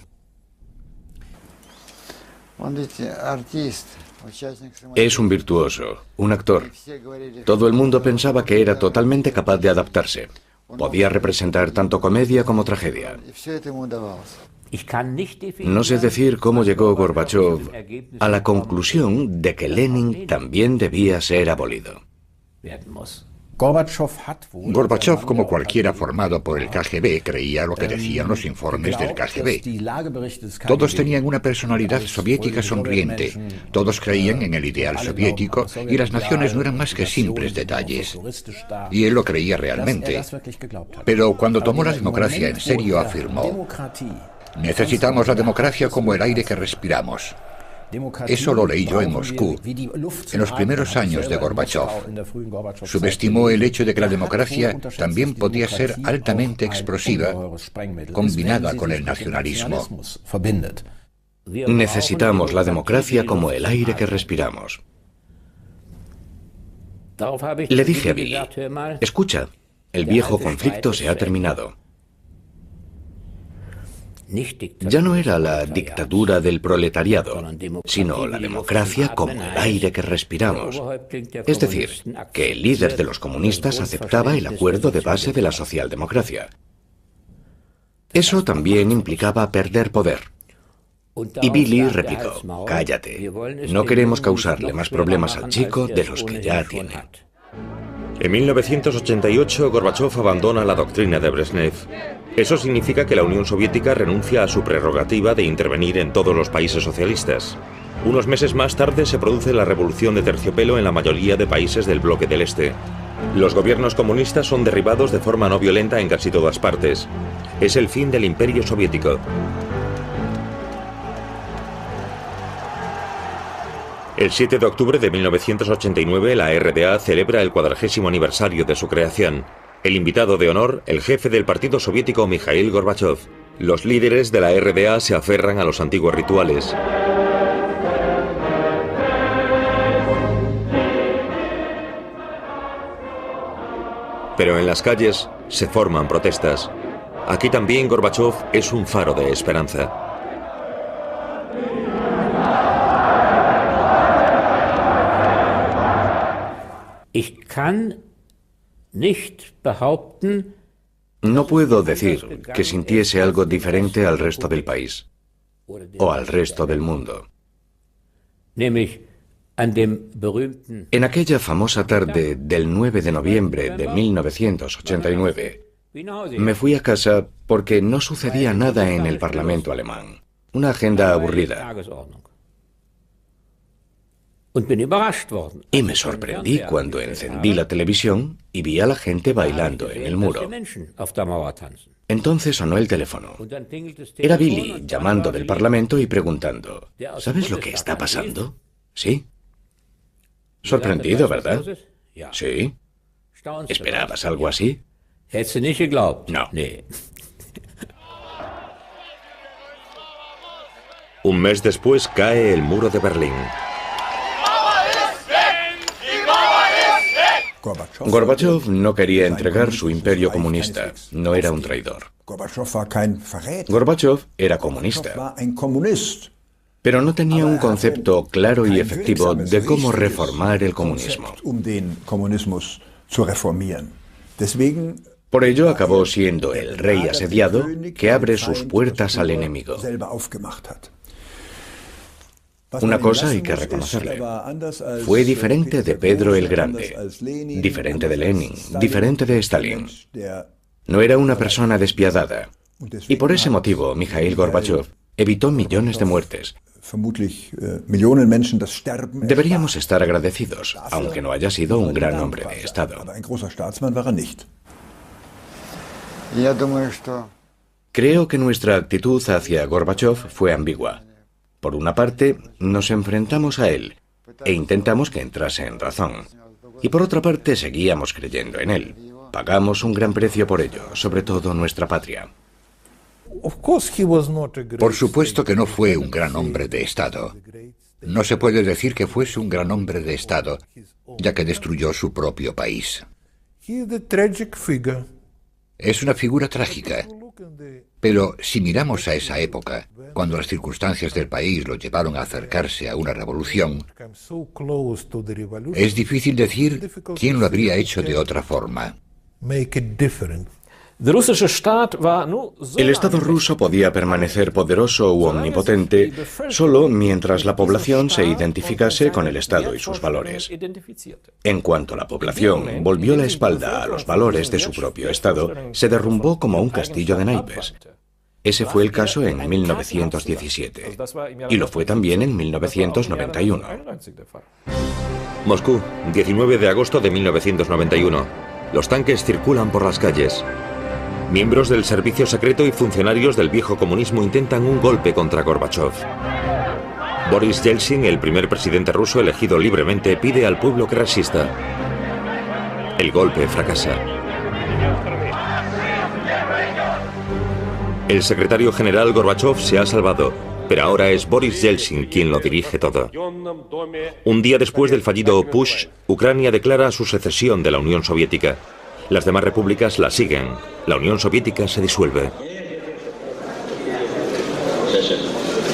Es un virtuoso, un actor. Todo el mundo pensaba que era totalmente capaz de adaptarse. Podía representar tanto comedia como tragedia. No sé decir cómo llegó Gorbachov a la conclusión de que Lenin también debía ser abolido. Gorbachov, como cualquiera formado por el KGB, creía lo que decían los informes del KGB. Todos tenían una personalidad soviética sonriente, todos creían en el ideal soviético y las naciones no eran más que simples detalles. Y él lo creía realmente. Pero cuando tomó la democracia en serio afirmó: necesitamos la democracia como el aire que respiramos. Eso lo leí yo en Moscú, en los primeros años de Gorbachov. Subestimó el hecho de que la democracia también podía ser altamente explosiva, combinada con el nacionalismo. Necesitamos la democracia como el aire que respiramos. Le dije a Billy: escucha, el viejo conflicto se ha terminado. Ya no era la dictadura del proletariado, sino la democracia como el aire que respiramos. Es decir, que el líder de los comunistas aceptaba el acuerdo de base de la socialdemocracia. Eso también implicaba perder poder. Y Billy replicó: cállate, no queremos causarle más problemas al chico de los que ya tiene. En 1988, Gorbachov abandona la doctrina de Brezhnev. Eso significa que la Unión Soviética renuncia a su prerrogativa de intervenir en todos los países socialistas. Unos meses más tarde se produce la revolución de terciopelo en la mayoría de países del bloque del Este. Los gobiernos comunistas son derribados de forma no violenta en casi todas partes. Es el fin del Imperio Soviético. El 7 de octubre de 1989, la RDA celebra el 40º aniversario de su creación. El invitado de honor, el jefe del Partido Soviético Mikhail Gorbachov. Los líderes de la RDA se aferran a los antiguos rituales. Pero en las calles se forman protestas. Aquí también Gorbachov es un faro de esperanza. No puedo decir que sintiese algo diferente al resto del país o al resto del mundo. En aquella famosa tarde del 9 de noviembre de 1989, me fui a casa porque no sucedía nada en el Parlamento alemán. Una agenda aburrida. Y me sorprendí cuando encendí la televisión y vi a la gente bailando en el muro. Entonces sonó el teléfono. Era Billy llamando del Parlamento y preguntando: ¿sabes lo que está pasando? ¿Sí? Sorprendido, ¿verdad? Sí. ¿Esperabas algo así? No. Un mes después cae el muro de Berlín. Gorbachov no quería entregar su imperio comunista. No era un traidor. Gorbachov era comunista, pero no tenía un concepto claro y efectivo de cómo reformar el comunismo. Por ello acabó siendo el rey asediado que abre sus puertas al enemigo. Una cosa hay que reconocerle. Fue diferente de Pedro el Grande, diferente de Lenin, diferente de Stalin. No era una persona despiadada. Y por ese motivo, Mikhail Gorbachev evitó millones de muertes. Deberíamos estar agradecidos, aunque no haya sido un gran hombre de Estado. Creo que nuestra actitud hacia Gorbachev fue ambigua. Por una parte, nos enfrentamos a él e intentamos que entrase en razón. Y por otra parte, seguíamos creyendo en él. Pagamos un gran precio por ello, sobre todo nuestra patria. Por supuesto que no fue un gran hombre de Estado. No se puede decir que fuese un gran hombre de Estado, ya que destruyó su propio país. Es una figura trágica. Pero si miramos a esa época, cuando las circunstancias del país lo llevaron a acercarse a una revolución, es difícil decir quién lo habría hecho de otra forma. El Estado ruso podía permanecer poderoso u omnipotente solo mientras la población se identificase con el Estado y sus valores. En cuanto la población volvió la espalda a los valores de su propio Estado, se derrumbó como un castillo de naipes. Ese fue el caso en 1917, y lo fue también en 1991. Moscú, 19 de agosto de 1991. Los tanques circulan por las calles. Miembros del servicio secreto y funcionarios del viejo comunismo intentan un golpe contra Gorbachev. Boris Yeltsin, el primer presidente ruso elegido libremente, pide al pueblo que resista. El golpe fracasa. El secretario general Gorbachev se ha salvado, pero ahora es Boris Yeltsin quien lo dirige todo. Un día después del fallido putsch, Ucrania declara su secesión de la Unión Soviética. Las demás repúblicas la siguen. La Unión Soviética se disuelve.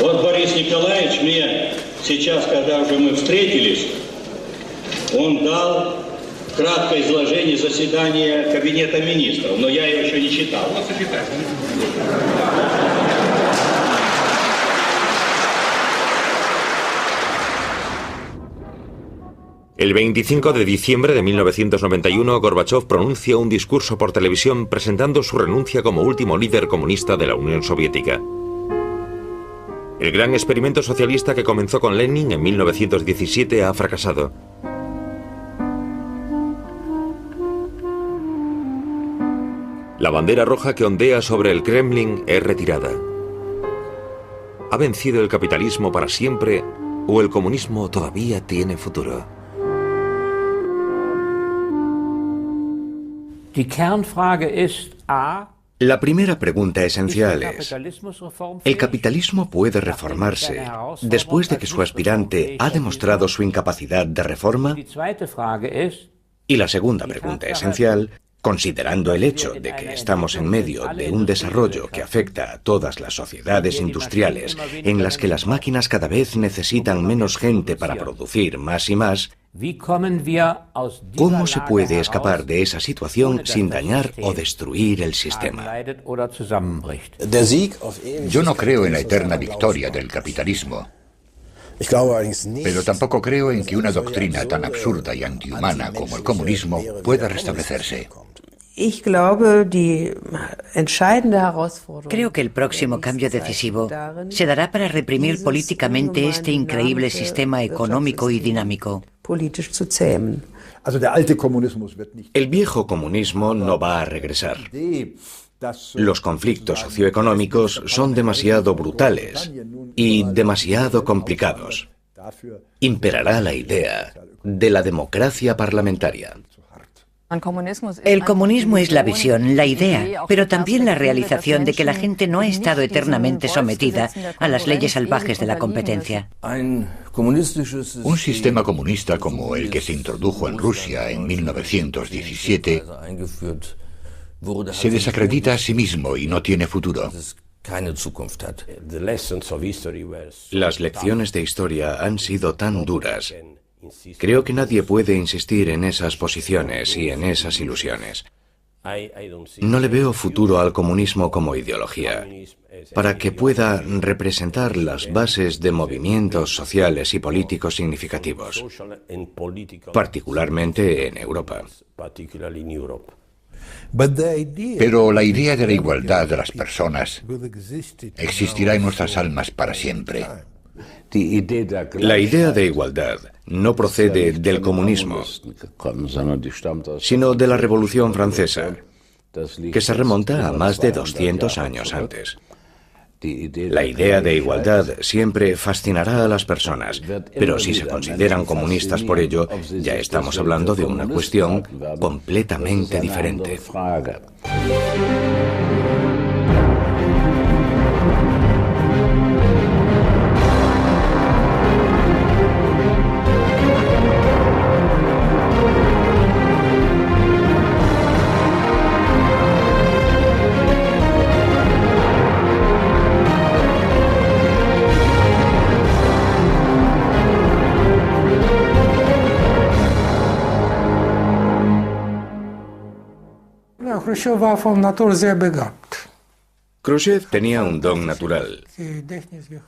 Вот Борис Николаевич мне сейчас, когда уже мы встретились, он дал краткое изложение заседания Кабинета министров, но я его еще не читал. El 25 de diciembre de 1991, Gorbachev pronuncia un discurso por televisión presentando su renuncia como último líder comunista de la Unión Soviética. El gran experimento socialista que comenzó con Lenin en 1917 ha fracasado. La bandera roja que ondea sobre el Kremlin es retirada. ¿Ha vencido el capitalismo para siempre o el comunismo todavía tiene futuro? La primera pregunta esencial es: ¿el capitalismo puede reformarse después de que su aspirante ha demostrado su incapacidad de reforma? Y la segunda pregunta esencial, considerando el hecho de que estamos en medio de un desarrollo que afecta a todas las sociedades industriales, en las que las máquinas cada vez necesitan menos gente para producir más y más, ¿cómo se puede escapar de esa situación sin dañar o destruir el sistema? Yo no creo en la eterna victoria del capitalismo. Pero tampoco creo en que una doctrina tan absurda y antihumana como el comunismo pueda restablecerse. Creo que el próximo cambio decisivo se dará para reprimir políticamente este increíble sistema económico y dinámico. El viejo comunismo no va a regresar. Los conflictos socioeconómicos son demasiado brutales y demasiado complicados. Imperará la idea de la democracia parlamentaria. El comunismo es la visión, la idea, pero también la realización de que la gente no ha estado eternamente sometida a las leyes salvajes de la competencia. Un sistema comunista como el que se introdujo en Rusia en 1917 se desacredita a sí mismo y no tiene futuro. Las lecciones de historia han sido tan duras. Creo que nadie puede insistir en esas posiciones y en esas ilusiones. No le veo futuro al comunismo como ideología, para que pueda representar las bases de movimientos sociales y políticos significativos, particularmente en Europa. Pero la idea de la igualdad de las personas existirá en nuestras almas para siempre. La idea de igualdad no procede del comunismo, sino de la Revolución Francesa, que se remonta a más de 200 años antes. La idea de igualdad siempre fascinará a las personas, pero si se consideran comunistas por ello, ya estamos hablando de una cuestión completamente diferente. Khrushchev tenía un don natural,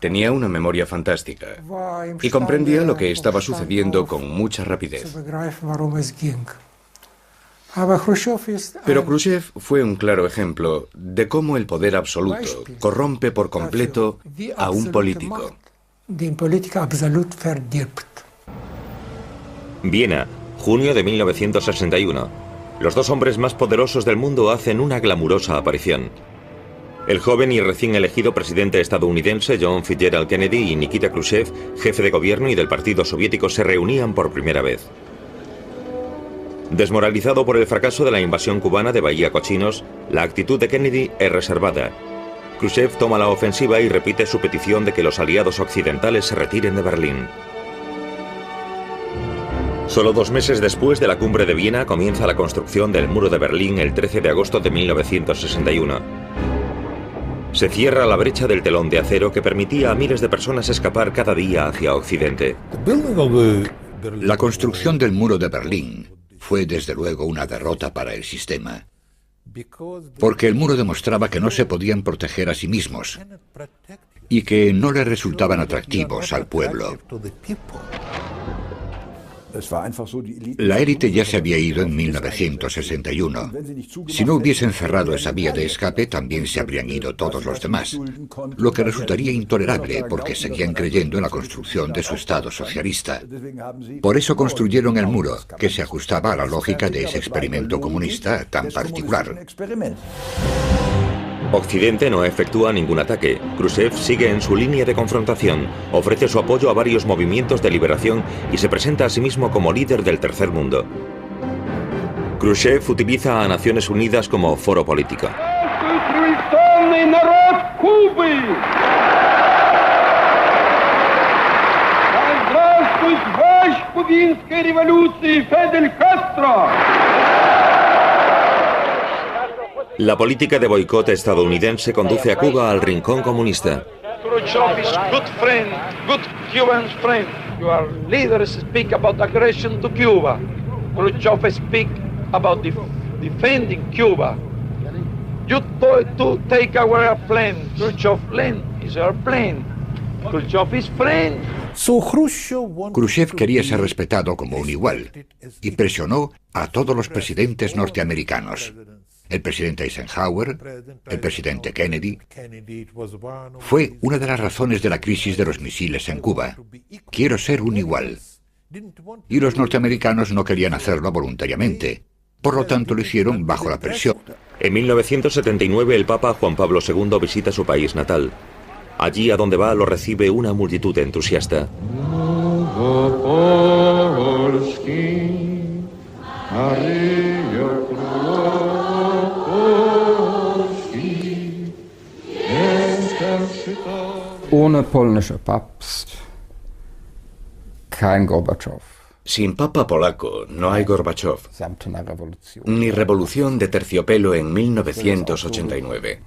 tenía una memoria fantástica y comprendía lo que estaba sucediendo con mucha rapidez. Pero Khrushchev fue un claro ejemplo de cómo el poder absoluto corrompe por completo a un político. Viena, junio de 1961. Los dos hombres más poderosos del mundo hacen una glamurosa aparición. El joven y recién elegido presidente estadounidense John Fitzgerald Kennedy y Nikita Khrushchev, jefe de gobierno y del Partido Soviético, se reunían por primera vez. Desmoralizado por el fracaso de la invasión cubana de Bahía Cochinos, la actitud de Kennedy es reservada. Khrushchev toma la ofensiva y repite su petición de que los aliados occidentales se retiren de Berlín. Solo 2 meses después de la cumbre de Viena comienza la construcción del muro de Berlín el 13 de agosto de 1961. Se cierra la brecha del telón de acero que permitía a miles de personas escapar cada día hacia Occidente. La construcción del muro de Berlín fue desde luego una derrota para el sistema, porque el muro demostraba que no se podían proteger a sí mismos y que no les resultaban atractivos al pueblo. La élite ya se había ido en 1961. Si no hubiesen cerrado esa vía de escape, también se habrían ido todos los demás, lo que resultaría intolerable porque seguían creyendo en la construcción de su Estado socialista. Por eso construyeron el muro, que se ajustaba a la lógica de ese experimento comunista tan particular. Occidente no efectúa ningún ataque. Khrushchev sigue en su línea de confrontación, ofrece su apoyo a varios movimientos de liberación y se presenta a sí mismo como líder del tercer mundo. Khrushchev utiliza a Naciones Unidas como foro político. La política de boicot estadounidense conduce a Cuba al rincón comunista. Khrushchev is good friend, good Cuban friend. Your leaders speak about aggression to Cuba. Khrushchev speak about defending Cuba. You to take our plane. Khrushchev plane is our plane. Khrushchev is friend. Khrushchev quería ser respetado como un igual y presionó a todos los presidentes norteamericanos. El presidente Eisenhower, el presidente Kennedy. Fue una de las razones de la crisis de los misiles en Cuba. Quiero ser un igual. Y los norteamericanos no querían hacerlo voluntariamente. Por lo tanto, lo hicieron bajo la presión. En 1979, el Papa Juan Pablo II visita su país natal. Allí a donde va lo recibe una multitud entusiasta. Ohne polnische Papst, kein Gorbatschow. Sin papa polaco no hay Gorbachev, ni revolución de terciopelo en 1989.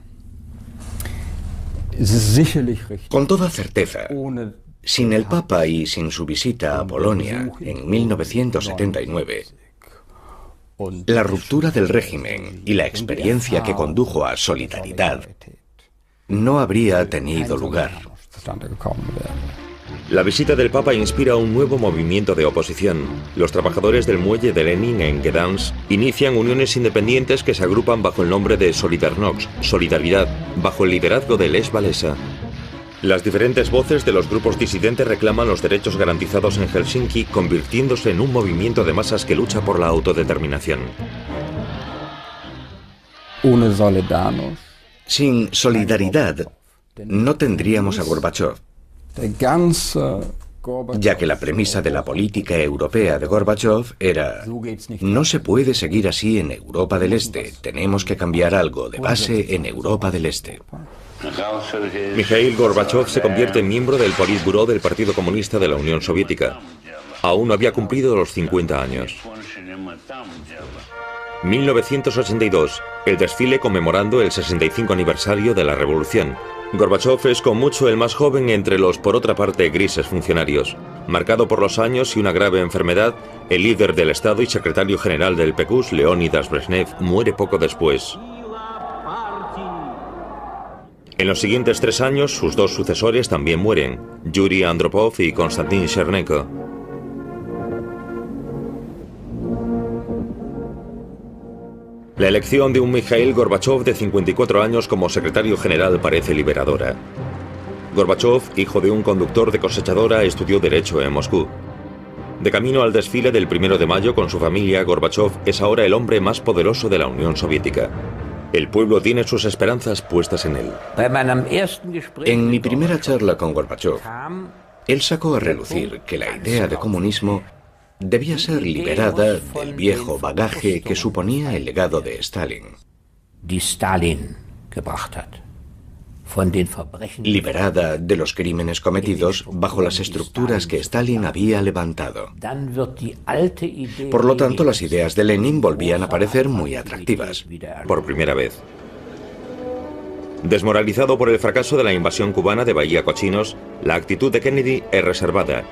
Con toda certeza, sin el papa y sin su visita a Polonia en 1979, La ruptura del régimen y la experiencia que condujo a Solidaridad no habría tenido lugar. La visita del Papa inspira un nuevo movimiento de oposición. Los trabajadores del muelle de Lenin en Gdansk inician uniones independientes que se agrupan bajo el nombre de Solidarność, Solidaridad, bajo el liderazgo de Lech Walesa. Las diferentes voces de los grupos disidentes reclaman los derechos garantizados en Helsinki, convirtiéndose en un movimiento de masas que lucha por la autodeterminación. Sin solidaridad, no tendríamos a Gorbachov, ya que la premisa de la política europea de Gorbachov era: no se puede seguir así en Europa del Este, tenemos que cambiar algo de base en Europa del Este. Mikhail Gorbachov se convierte en miembro del Politburó del Partido Comunista de la Unión Soviética. Aún no había cumplido los 50 años. 1982, el desfile conmemorando el 65 aniversario de la Revolución. Gorbachov es con mucho el más joven entre los, por otra parte, grises funcionarios. Marcado por los años y una grave enfermedad, el líder del Estado y secretario general del PQS, Leonidas Brezhnev, muere poco después. En los siguientes 3 años, sus 2 sucesores también mueren, Yuri Andropov y Konstantin Chernenko. La elección de un Mikhail Gorbachov de 54 años como secretario general parece liberadora. Gorbachov, hijo de un conductor de cosechadora, estudió Derecho en Moscú. De camino al desfile del 1 de mayo con su familia, Gorbachov es ahora el hombre más poderoso de la Unión Soviética. El pueblo tiene sus esperanzas puestas en él. En mi primera charla con Gorbachov, él sacó a relucir que la idea de comunismo debía ser liberada del viejo bagaje que suponía el legado de Stalin. Liberada de los crímenes cometidos bajo las estructuras que Stalin había levantado. Por lo tanto, las ideas de Lenin volvían a parecer muy atractivas. Por primera vez. Desmoralizado por el fracaso de la invasión cubana de Bahía Cochinos, la actitud de Kennedy es reservada.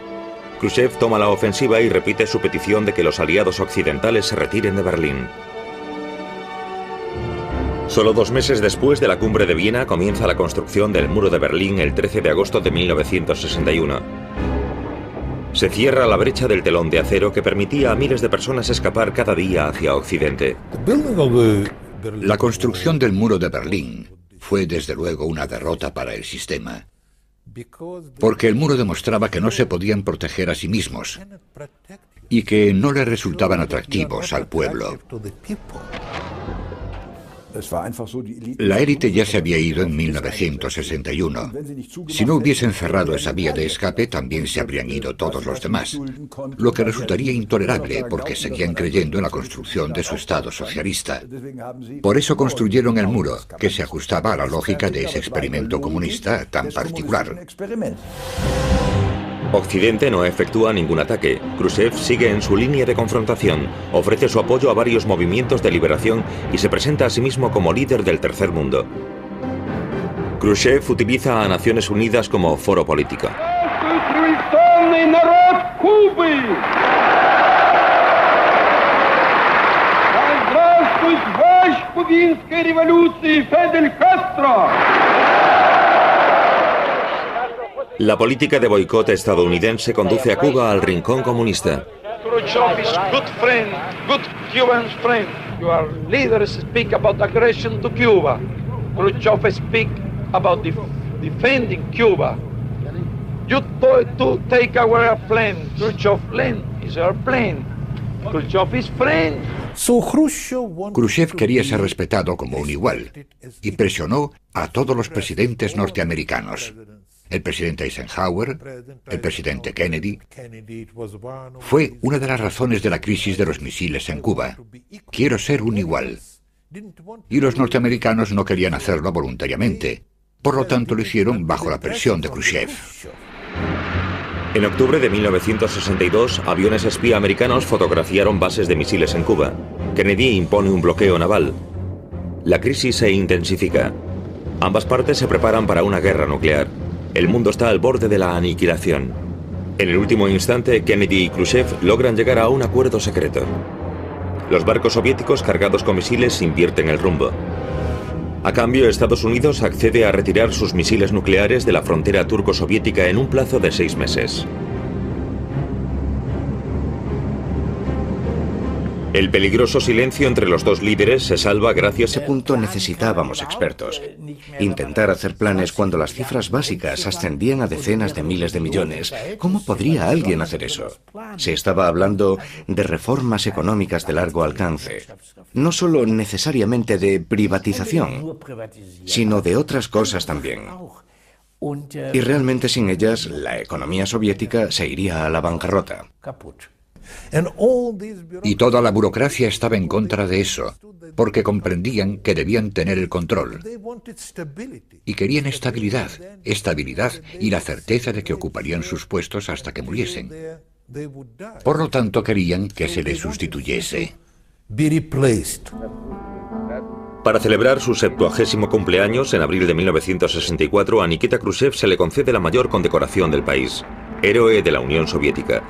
Khrushchev toma la ofensiva y repite su petición de que los aliados occidentales se retiren de Berlín. Solo 2 meses después de la cumbre de Viena comienza la construcción del muro de Berlín el 13 de agosto de 1961. Se cierra la brecha del telón de acero que permitía a miles de personas escapar cada día hacia Occidente. La construcción del muro de Berlín fue desde luego una derrota para el sistema, porque el muro demostraba que no se podían proteger a sí mismos y que no le resultaban atractivos al pueblo. La élite ya se había ido en 1961. Si no hubiesen cerrado esa vía de escape, también se habrían ido todos los demás, lo que resultaría intolerable porque seguían creyendo en la construcción de su Estado socialista. Por eso construyeron el muro, que se ajustaba a la lógica de ese experimento comunista tan particular. Occidente no efectúa ningún ataque. Khrushchev sigue en su línea de confrontación, ofrece su apoyo a varios movimientos de liberación y se presenta a sí mismo como líder del tercer mundo. Khrushchev utiliza a Naciones Unidas como foro político. La política de boicot estadounidense conduce a Cuba al rincón comunista. Khrushchev is good friend, good Cuban friend. Your leaders speak about aggression to Cuba. Khrushchev speak about defending Cuba. You to take our plane. Khrushchev plane is our plane. Khrushchev is friend. Khrushchev quería ser respetado como un igual y presionó a todos los presidentes norteamericanos. El presidente Eisenhower, el presidente Kennedy. Fue una de las razones de la crisis de los misiles en Cuba. Quiero ser un igual. Y los norteamericanos no querían hacerlo voluntariamente. Por lo tanto, lo hicieron bajo la presión de Khrushchev. En octubre de 1962, aviones espía americanos fotografiaron bases de misiles en Cuba. Kennedy impone un bloqueo naval. La crisis se intensifica. Ambas partes se preparan para una guerra nuclear. El mundo está al borde de la aniquilación. En el último instante, Kennedy y Khrushchev logran llegar a un acuerdo secreto. Los barcos soviéticos cargados con misiles invierten el rumbo. A cambio, Estados Unidos accede a retirar sus misiles nucleares de la frontera turco-soviética en un plazo de 6 meses. El peligroso silencio entre los dos líderes se salva gracias a... ese punto necesitábamos expertos. Intentar hacer planes cuando las cifras básicas ascendían a decenas de miles de millones. ¿Cómo podría alguien hacer eso? Se estaba hablando de reformas económicas de largo alcance. No solo necesariamente de privatización, sino de otras cosas también. Y realmente sin ellas, la economía soviética se iría a la bancarrota. Y toda la burocracia estaba en contra de eso, porque comprendían que debían tener el control. Y querían estabilidad y la certeza de que ocuparían sus puestos hasta que muriesen. Por lo tanto, querían que se les sustituyese. Para celebrar su 70º cumpleaños, en abril de 1964, a Nikita Khrushchev se le concede la mayor condecoración del país, héroe de la Unión Soviética.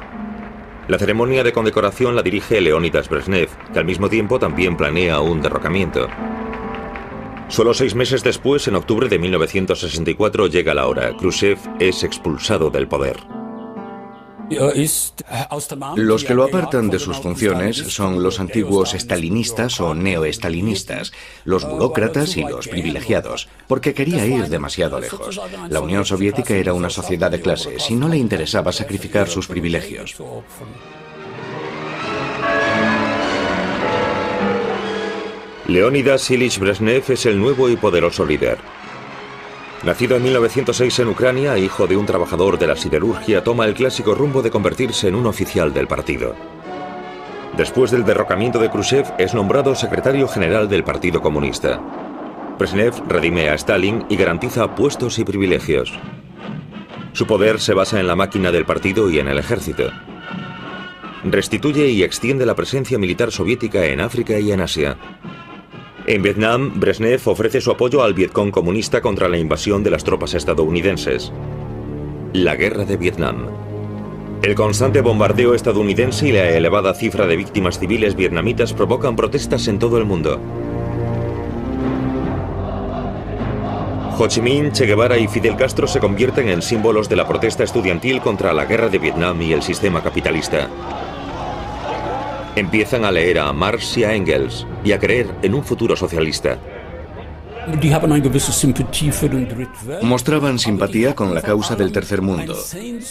La ceremonia de condecoración la dirige Leónidas Brezhnev, que al mismo tiempo también planea un derrocamiento. Solo 6 meses después, en octubre de 1964, llega la hora. Khrushchev es expulsado del poder. Los que lo apartan de sus funciones son los antiguos estalinistas o neoestalinistas, los burócratas y los privilegiados, porque quería ir demasiado lejos. La Unión Soviética era una sociedad de clases y no le interesaba sacrificar sus privilegios. Leónidas Ilich Brezhnev es el nuevo y poderoso líder. Nacido en 1906 en Ucrania, hijo de un trabajador de la siderurgia, toma el clásico rumbo de convertirse en un oficial del partido. Después del derrocamiento de Khrushchev, es nombrado secretario general del Partido Comunista. Brezhnev redime a Stalin y garantiza puestos y privilegios. Su poder se basa en la máquina del partido y en el ejército. Restituye y extiende la presencia militar soviética en África y en Asia. En Vietnam, Brezhnev ofrece su apoyo al Vietcong comunista contra la invasión de las tropas estadounidenses. La guerra de Vietnam. El constante bombardeo estadounidense y la elevada cifra de víctimas civiles vietnamitas provocan protestas en todo el mundo. Ho Chi Minh, Che Guevara y Fidel Castro se convierten en símbolos de la protesta estudiantil contra la guerra de Vietnam y el sistema capitalista. Empiezan a leer a Marx y a Engels y a creer en un futuro socialista. Mostraban simpatía con la causa del tercer mundo,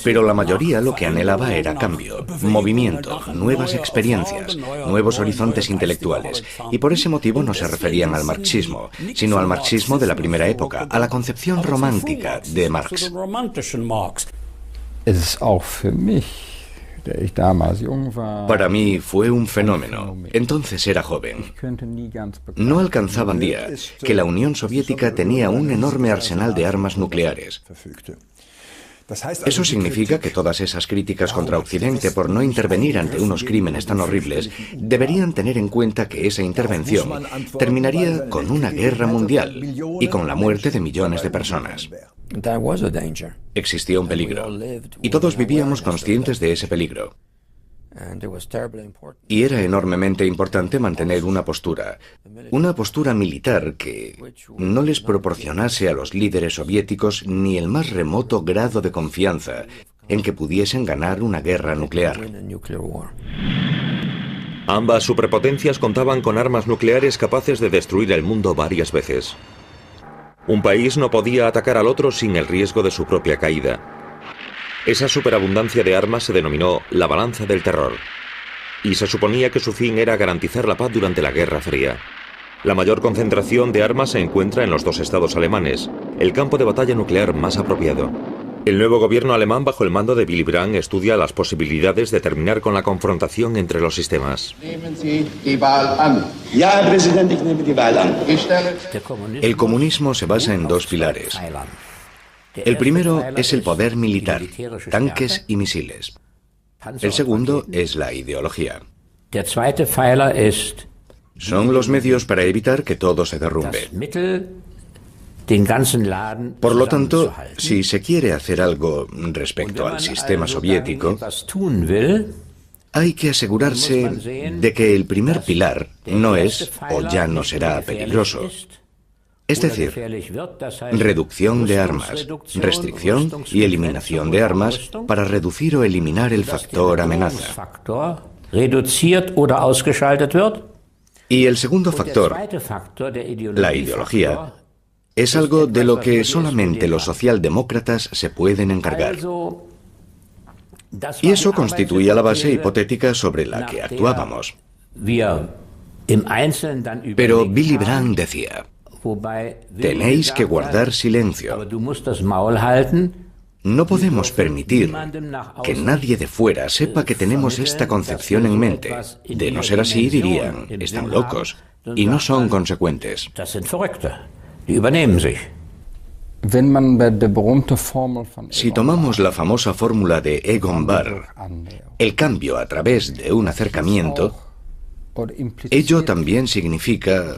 pero la mayoría lo que anhelaba era cambio, movimiento, nuevas experiencias, nuevos horizontes intelectuales, y por ese motivo no se referían al marxismo, sino al marxismo de la primera época, a la concepción romántica de Marx. Para mí fue un fenómeno. Entonces era joven. No alcanzaban día que la Unión Soviética tenía un enorme arsenal de armas nucleares. Eso significa que todas esas críticas contra Occidente por no intervenir ante unos crímenes tan horribles deberían tener en cuenta que esa intervención terminaría con una guerra mundial y con la muerte de millones de personas. Existía un peligro, y todos vivíamos conscientes de ese peligro. Y era enormemente importante mantener una postura militar que no les proporcionase a los líderes soviéticos ni el más remoto grado de confianza en que pudiesen ganar una guerra nuclear. Ambas superpotencias contaban con armas nucleares capaces de destruir el mundo varias veces. Un país no podía atacar al otro sin el riesgo de su propia caída. Esa superabundancia de armas se denominó la balanza del terror, y se suponía que su fin era garantizar la paz durante la Guerra Fría. La mayor concentración de armas se encuentra en los dos estados alemanes, el campo de batalla nuclear más apropiado. El nuevo gobierno alemán, bajo el mando de Willy Brandt, estudia las posibilidades de terminar con la confrontación entre los sistemas. El comunismo se basa en dos pilares. El primero es el poder militar, tanques y misiles. El segundo es la ideología. Son los medios para evitar que todo se derrumbe. Por lo tanto, si se quiere hacer algo respecto al sistema soviético, Hay que asegurarse de que el primer pilar no es o ya no será peligroso. Es decir, reducción de armas, restricción y eliminación de armas para reducir o eliminar el factor amenaza. Y el segundo factor, la ideología, es algo de lo que solamente los socialdemócratas se pueden encargar. Y eso constituía la base hipotética sobre la que actuábamos. Pero Willy Brandt decía: tenéis que guardar silencio. No podemos permitir que nadie de fuera sepa que tenemos esta concepción en mente. De no ser así, dirían, están locos, y no son consecuentes. Si tomamos la famosa fórmula de Egon Bahr, el cambio a través de un acercamiento, ello también significa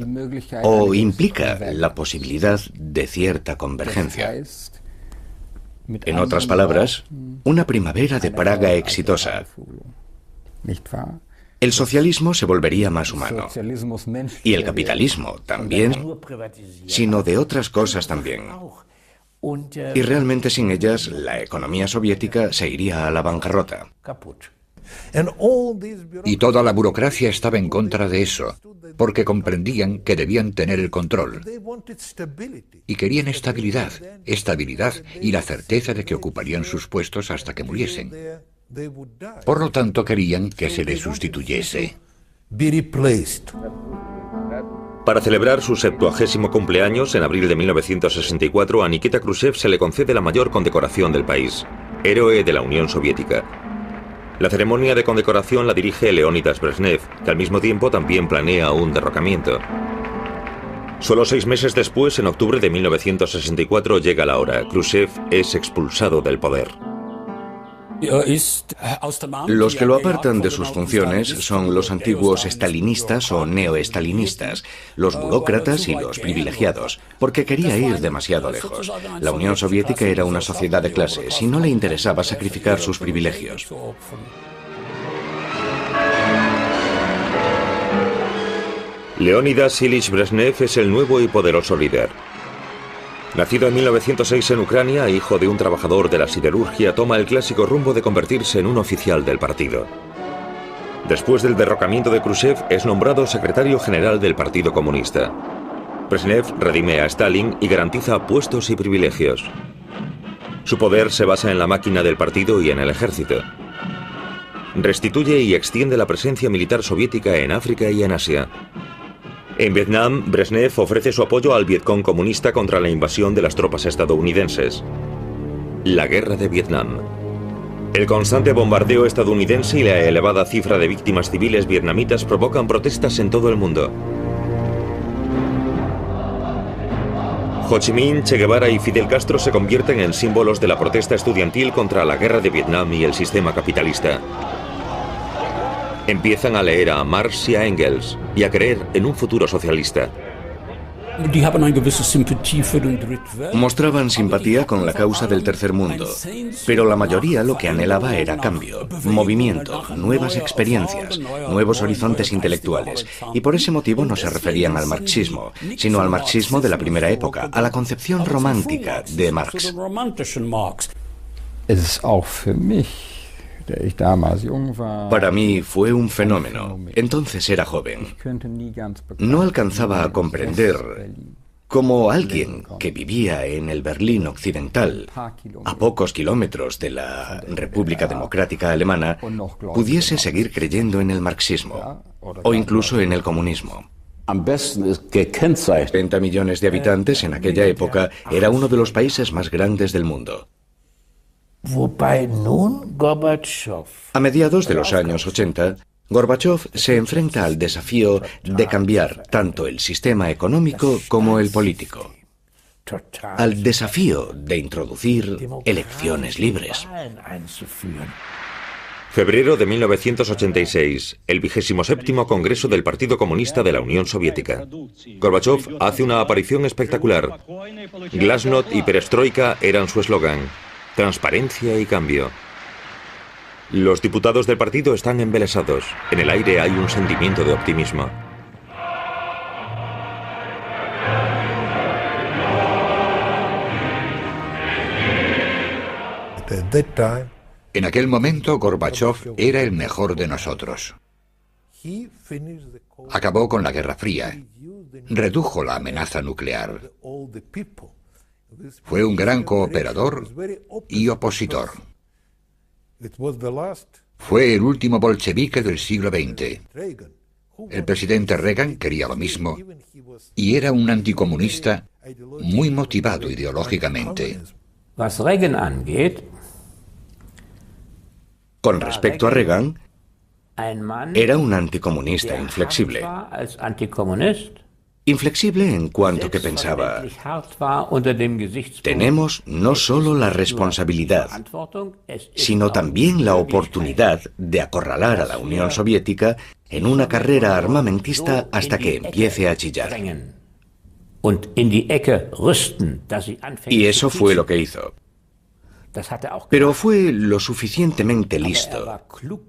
o implica la posibilidad de cierta convergencia. En otras palabras, una primavera de Praga exitosa. El socialismo se volvería más humano. Y el capitalismo también, sino de otras cosas también. Y realmente sin ellas, la economía soviética se iría a la bancarrota. Y toda la burocracia estaba en contra de eso, porque comprendían que debían tener el control. Y querían estabilidad y la certeza de que ocuparían sus puestos hasta que muriesen. Por lo tanto, querían que se les sustituyese. Para celebrar su 70º cumpleaños, en abril de 1964, a Nikita Khrushchev se le concede la mayor condecoración del país, Héroe de la Unión Soviética. La ceremonia de condecoración la dirige Leónidas Brezhnev, que al mismo tiempo también planea un derrocamiento. Solo 6 meses después, en octubre de 1964, llega la hora. Khrushchev es expulsado del poder. Los que lo apartan de sus funciones son los antiguos estalinistas o neoestalinistas, los burócratas y los privilegiados, porque quería ir demasiado lejos. La Unión Soviética era una sociedad de clases y no le interesaba sacrificar sus privilegios. Leónidas Ilich Brezhnev es el nuevo y poderoso líder. Nacido en 1906 en Ucrania, hijo de un trabajador de la siderurgia, toma el clásico rumbo de convertirse en un oficial del partido. Después del derrocamiento de Khrushchev, es nombrado secretario general del Partido Comunista. Brezhnev redime a Stalin y garantiza puestos y privilegios. Su poder se basa en la máquina del partido y en el ejército. Restituye y extiende la presencia militar soviética en África y en Asia. En Vietnam, Brezhnev ofrece su apoyo al Vietcong comunista contra la invasión de las tropas estadounidenses. La guerra de Vietnam. El constante bombardeo estadounidense y la elevada cifra de víctimas civiles vietnamitas provocan protestas en todo el mundo. Ho Chi Minh, Che Guevara y Fidel Castro se convierten en símbolos de la protesta estudiantil contra la guerra de Vietnam y el sistema capitalista. Empiezan a leer a Marx y a Engels y a creer en un futuro socialista. Mostraban simpatía con la causa del tercer mundo, pero la mayoría lo que anhelaba era cambio, movimiento, nuevas experiencias, nuevos horizontes intelectuales, y por ese motivo no se referían al marxismo, sino al marxismo de la primera época, a la concepción romántica de Marx. Para mí fue un fenómeno. Entonces era joven. No alcanzaba a comprender cómo alguien que vivía en el Berlín occidental, a pocos kilómetros de la República Democrática Alemana, pudiese seguir creyendo en el marxismo o incluso en el comunismo. 30 millones de habitantes en aquella época, era uno de los países más grandes del mundo. A mediados de los años 80, Gorbachov se enfrenta al desafío de cambiar tanto el sistema económico como el político, al desafío de introducir elecciones libres. Febrero de 1986, el 27º Congreso del Partido Comunista de la Unión Soviética. Gorbachov hace una aparición espectacular. Glasnost y perestroika eran su eslogan. Transparencia y cambio. Los diputados del partido están embelesados. En el aire hay un sentimiento de optimismo. En aquel momento, Gorbachov era el mejor de nosotros. Acabó con la Guerra Fría. Redujo la amenaza nuclear. Fue un gran cooperador y opositor. Fue el último bolchevique del siglo XX. El presidente Reagan quería lo mismo y era un anticomunista muy motivado ideológicamente. Was Reagan angeht, con respecto a Reagan, era un anticomunista inflexible. Inflexible en cuanto que pensaba, tenemos no solo la responsabilidad, sino también la oportunidad de acorralar a la Unión Soviética en una carrera armamentista hasta que empiece a chillar. Y eso fue lo que hizo. Pero fue lo suficientemente listo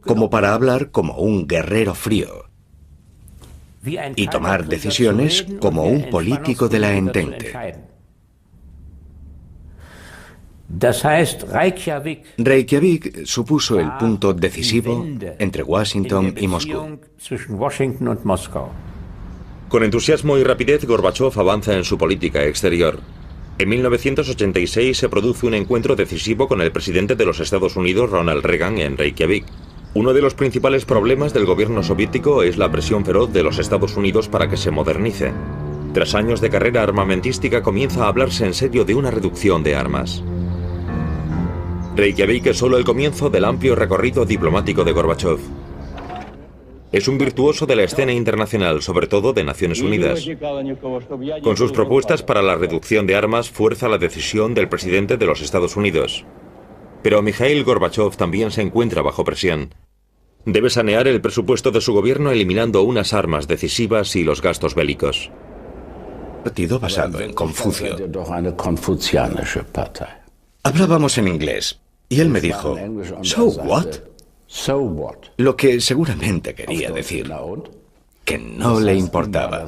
como para hablar como un guerrero frío y tomar decisiones como un político de la Entente. Reykjavik supuso el punto decisivo entre Washington y Moscú. Con entusiasmo y rapidez, Gorbachov avanza en su política exterior. En 1986 se produce un encuentro decisivo con el presidente de los Estados Unidos, Ronald Reagan, en Reykjavik. Uno de los principales problemas del gobierno soviético es la presión feroz de los Estados Unidos para que se modernice. Tras años de carrera armamentística, comienza a hablarse en serio de una reducción de armas. Reykjavik es solo el comienzo del amplio recorrido diplomático de Gorbachov. Es un virtuoso de la escena internacional, sobre todo de Naciones Unidas. Con sus propuestas para la reducción de armas, fuerza la decisión del presidente de los Estados Unidos. Pero Mikhail Gorbachov también se encuentra bajo presión. Debe sanear el presupuesto de su gobierno eliminando unas armas decisivas y los gastos bélicos. Partido basado en Confucio. Hablábamos en inglés y él me dijo, "So what?" Lo que seguramente quería decir que no le importaba.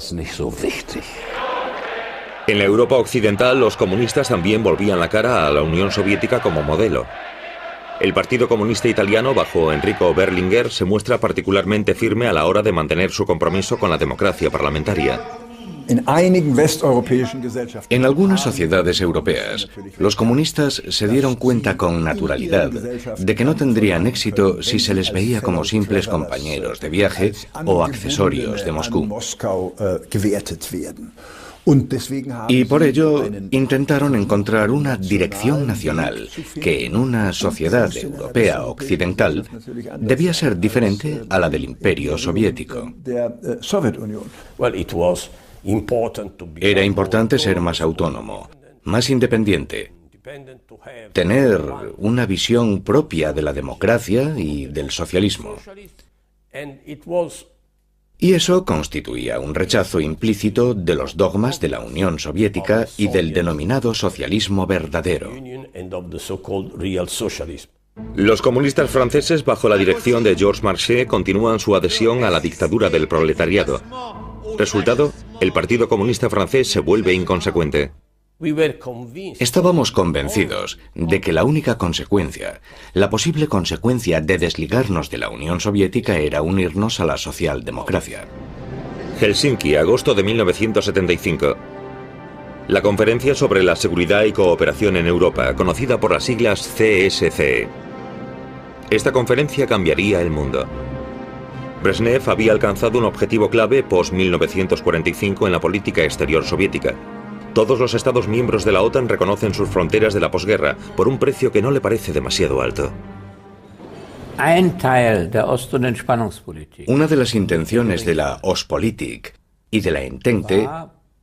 En la Europa occidental, los comunistas también volvían la cara a la Unión Soviética como modelo. El Partido Comunista Italiano, bajo Enrico Berlinguer, se muestra particularmente firme a la hora de mantener su compromiso con la democracia parlamentaria. En algunas sociedades europeas, los comunistas se dieron cuenta con naturalidad de que no tendrían éxito si se les veía como simples compañeros de viaje o accesorios de Moscú. Y por ello intentaron encontrar una dirección nacional que en una sociedad europea occidental debía ser diferente a la del Imperio Soviético. Era importante ser más autónomo, más independiente, tener una visión propia de la democracia y del socialismo. Y eso constituía un rechazo implícito de los dogmas de la Unión Soviética y del denominado socialismo verdadero. Los comunistas franceses, bajo la dirección de Georges Marchais, continúan su adhesión a la dictadura del proletariado. Resultado, el Partido Comunista francés se vuelve inconsecuente. Estábamos convencidos de que la única consecuencia, la posible consecuencia de desligarnos de la Unión Soviética era unirnos a la socialdemocracia. Helsinki, agosto de 1975. La Conferencia sobre la Seguridad y Cooperación en Europa, conocida por las siglas CSCE. Esta conferencia cambiaría el mundo. Brezhnev había alcanzado un objetivo clave post-1945 en la política exterior soviética. Todos los Estados miembros de la OTAN reconocen sus fronteras de la posguerra por un precio que no le parece demasiado alto. Una de las intenciones de la Ostpolitik y de la Entente,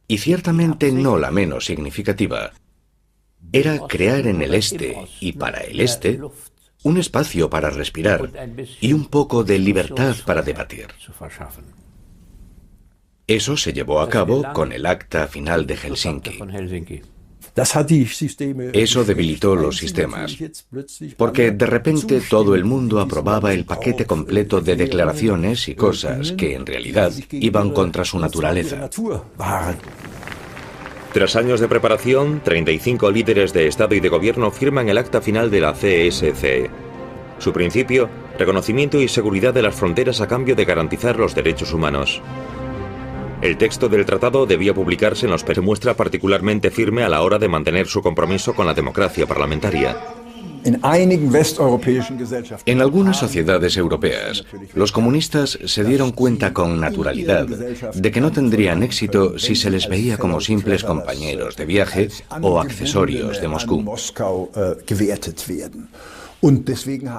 y ciertamente no la menos significativa, era crear en el este y para el este un espacio para respirar y un poco de libertad para debatir. Eso se llevó a cabo con el Acta Final de Helsinki. Eso debilitó los sistemas, porque de repente todo el mundo aprobaba el paquete completo de declaraciones y cosas que en realidad iban contra su naturaleza. Tras años de preparación, 35 líderes de Estado y de Gobierno firman el acta final de la CSCE. Su principio, reconocimiento y seguridad de las fronteras a cambio de garantizar los derechos humanos. El texto del tratado debía publicarse en los que se muestra particularmente firme a la hora de mantener su compromiso con la democracia parlamentaria. En algunas sociedades europeas, los comunistas se dieron cuenta con naturalidad de que no tendrían éxito si se les veía como simples compañeros de viaje o accesorios de Moscú.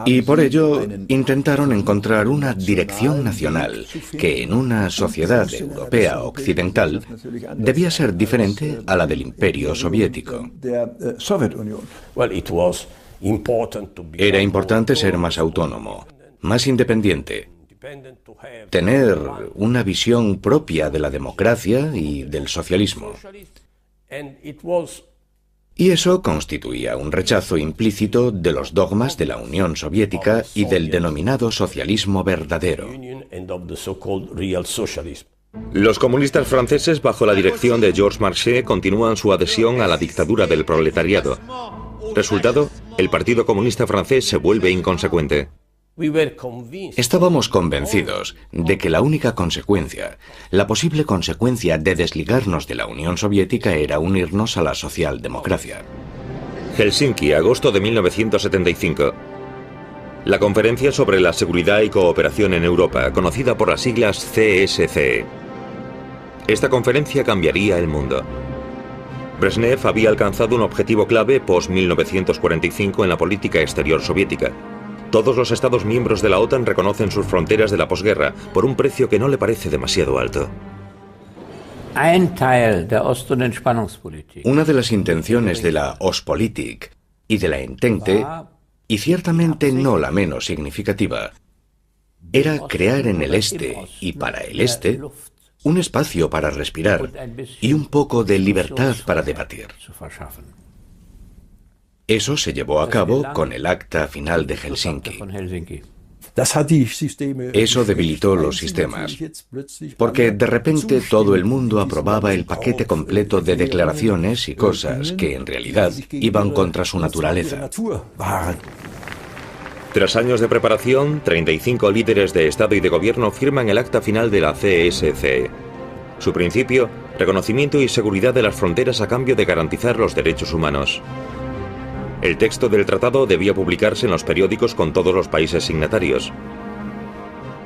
Y por ello intentaron encontrar una dirección nacional que en una sociedad europea occidental debía ser diferente a la del Imperio Soviético. Era importante ser más autónomo, más independiente, tener una visión propia de la democracia y del socialismo. Y eso constituía un rechazo implícito de los dogmas de la Unión Soviética y del denominado socialismo verdadero. Los comunistas franceses, bajo la dirección de Georges Marchais, continúan su adhesión a la dictadura del proletariado. Resultado, el Partido Comunista Francés se vuelve inconsecuente. Estábamos convencidos de que la única consecuencia, la posible consecuencia de desligarnos de la Unión Soviética era unirnos a la socialdemocracia. Helsinki, agosto de 1975. La Conferencia sobre la Seguridad y Cooperación en Europa, conocida por las siglas CSCE. Esta conferencia cambiaría el mundo. Brezhnev había alcanzado un objetivo clave post-1945 en la política exterior soviética. Todos los Estados miembros de la OTAN reconocen sus fronteras de la posguerra por un precio que no le parece demasiado alto. Una de las intenciones de la Ostpolitik y de la Entente, y ciertamente no la menos significativa, era crear en el este y para el este un espacio para respirar y un poco de libertad para debatir. Eso se llevó a cabo con el acta final de Helsinki. Eso debilitó los sistemas, porque de repente todo el mundo aprobaba el paquete completo de declaraciones y cosas que en realidad iban contra su naturaleza. Tras años de preparación, 35 líderes de Estado y de Gobierno firman el acta final de la CSCE. Su principio, reconocimiento y seguridad de las fronteras a cambio de garantizar los derechos humanos. El texto del tratado debía publicarse en los periódicos con todos los países signatarios.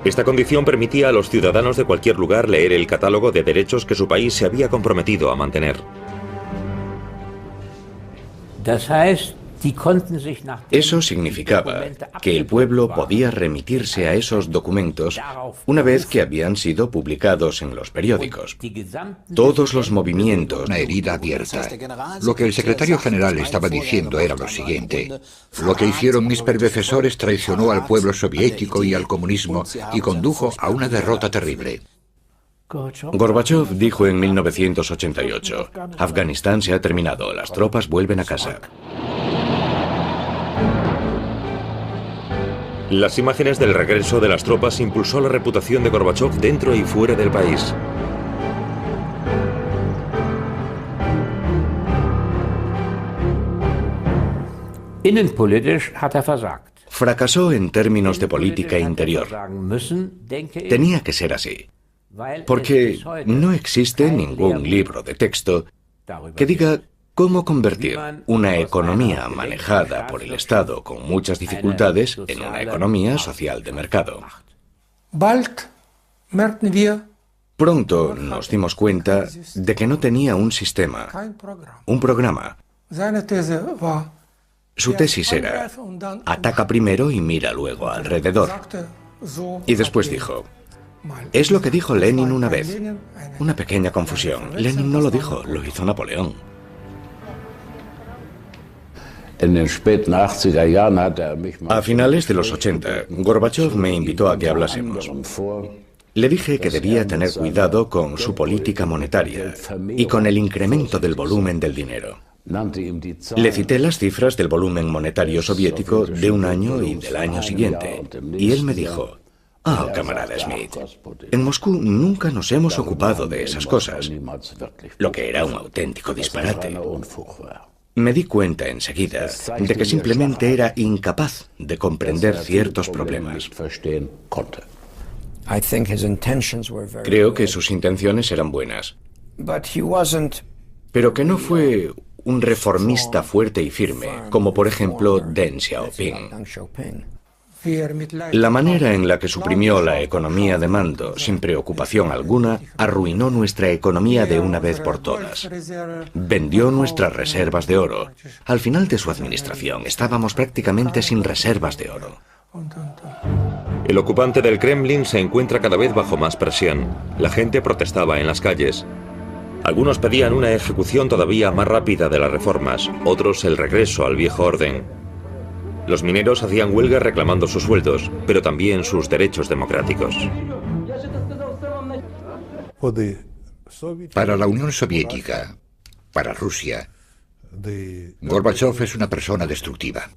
Esta condición permitía a los ciudadanos de cualquier lugar leer el catálogo de derechos que su país se había comprometido a mantener. Eso significaba que el pueblo podía remitirse a esos documentos una vez que habían sido publicados en los periódicos. Todos los movimientos... Una herida abierta. Lo que el secretario general estaba diciendo era lo siguiente: lo que hicieron mis predecesores traicionó al pueblo soviético y al comunismo y condujo a una derrota terrible. Gorbachov dijo en 1988, Afganistán se ha terminado, las tropas vuelven a casa. Las imágenes del regreso de las tropas impulsó la reputación de Gorbachov dentro y fuera del país. Fracasó en términos de política interior. Tenía que ser así, porque no existe ningún libro de texto que diga cómo convertir una economía manejada por el Estado con muchas dificultades en una economía social de mercado. Pronto nos dimos cuenta de que no tenía un sistema, un programa. Su tesis era: ataca primero y mira luego alrededor. Y después dijo: es lo que dijo Lenin una vez. Una pequeña confusión. Lenin no lo dijo, lo hizo Napoleón. A finales de los 80, Gorbachov me invitó a que hablásemos. Le dije que debía tener cuidado con su política monetaria y con el incremento del volumen del dinero. Le cité las cifras del volumen monetario soviético de un año y del año siguiente, y él me dijo: «Ah, camarada Smith, en Moscú nunca nos hemos ocupado de esas cosas», lo que era un auténtico disparate. Me di cuenta enseguida de que simplemente era incapaz de comprender ciertos problemas. Creo que sus intenciones eran buenas, pero que no fue un reformista fuerte y firme, como por ejemplo Deng Xiaoping. La manera en la que suprimió la economía de mando sin preocupación alguna arruinó nuestra economía de una vez por todas. Vendió nuestras reservas de oro. Al final de su administración estábamos prácticamente sin reservas de oro. El ocupante del Kremlin se encuentra cada vez bajo más presión. La gente protestaba en las calles. Algunos pedían una ejecución todavía más rápida de las reformas, otros el regreso al viejo orden. Los mineros hacían huelga reclamando sus sueldos, pero también sus derechos democráticos. Para la Unión Soviética, para Rusia, Gorbachov es una persona destructiva.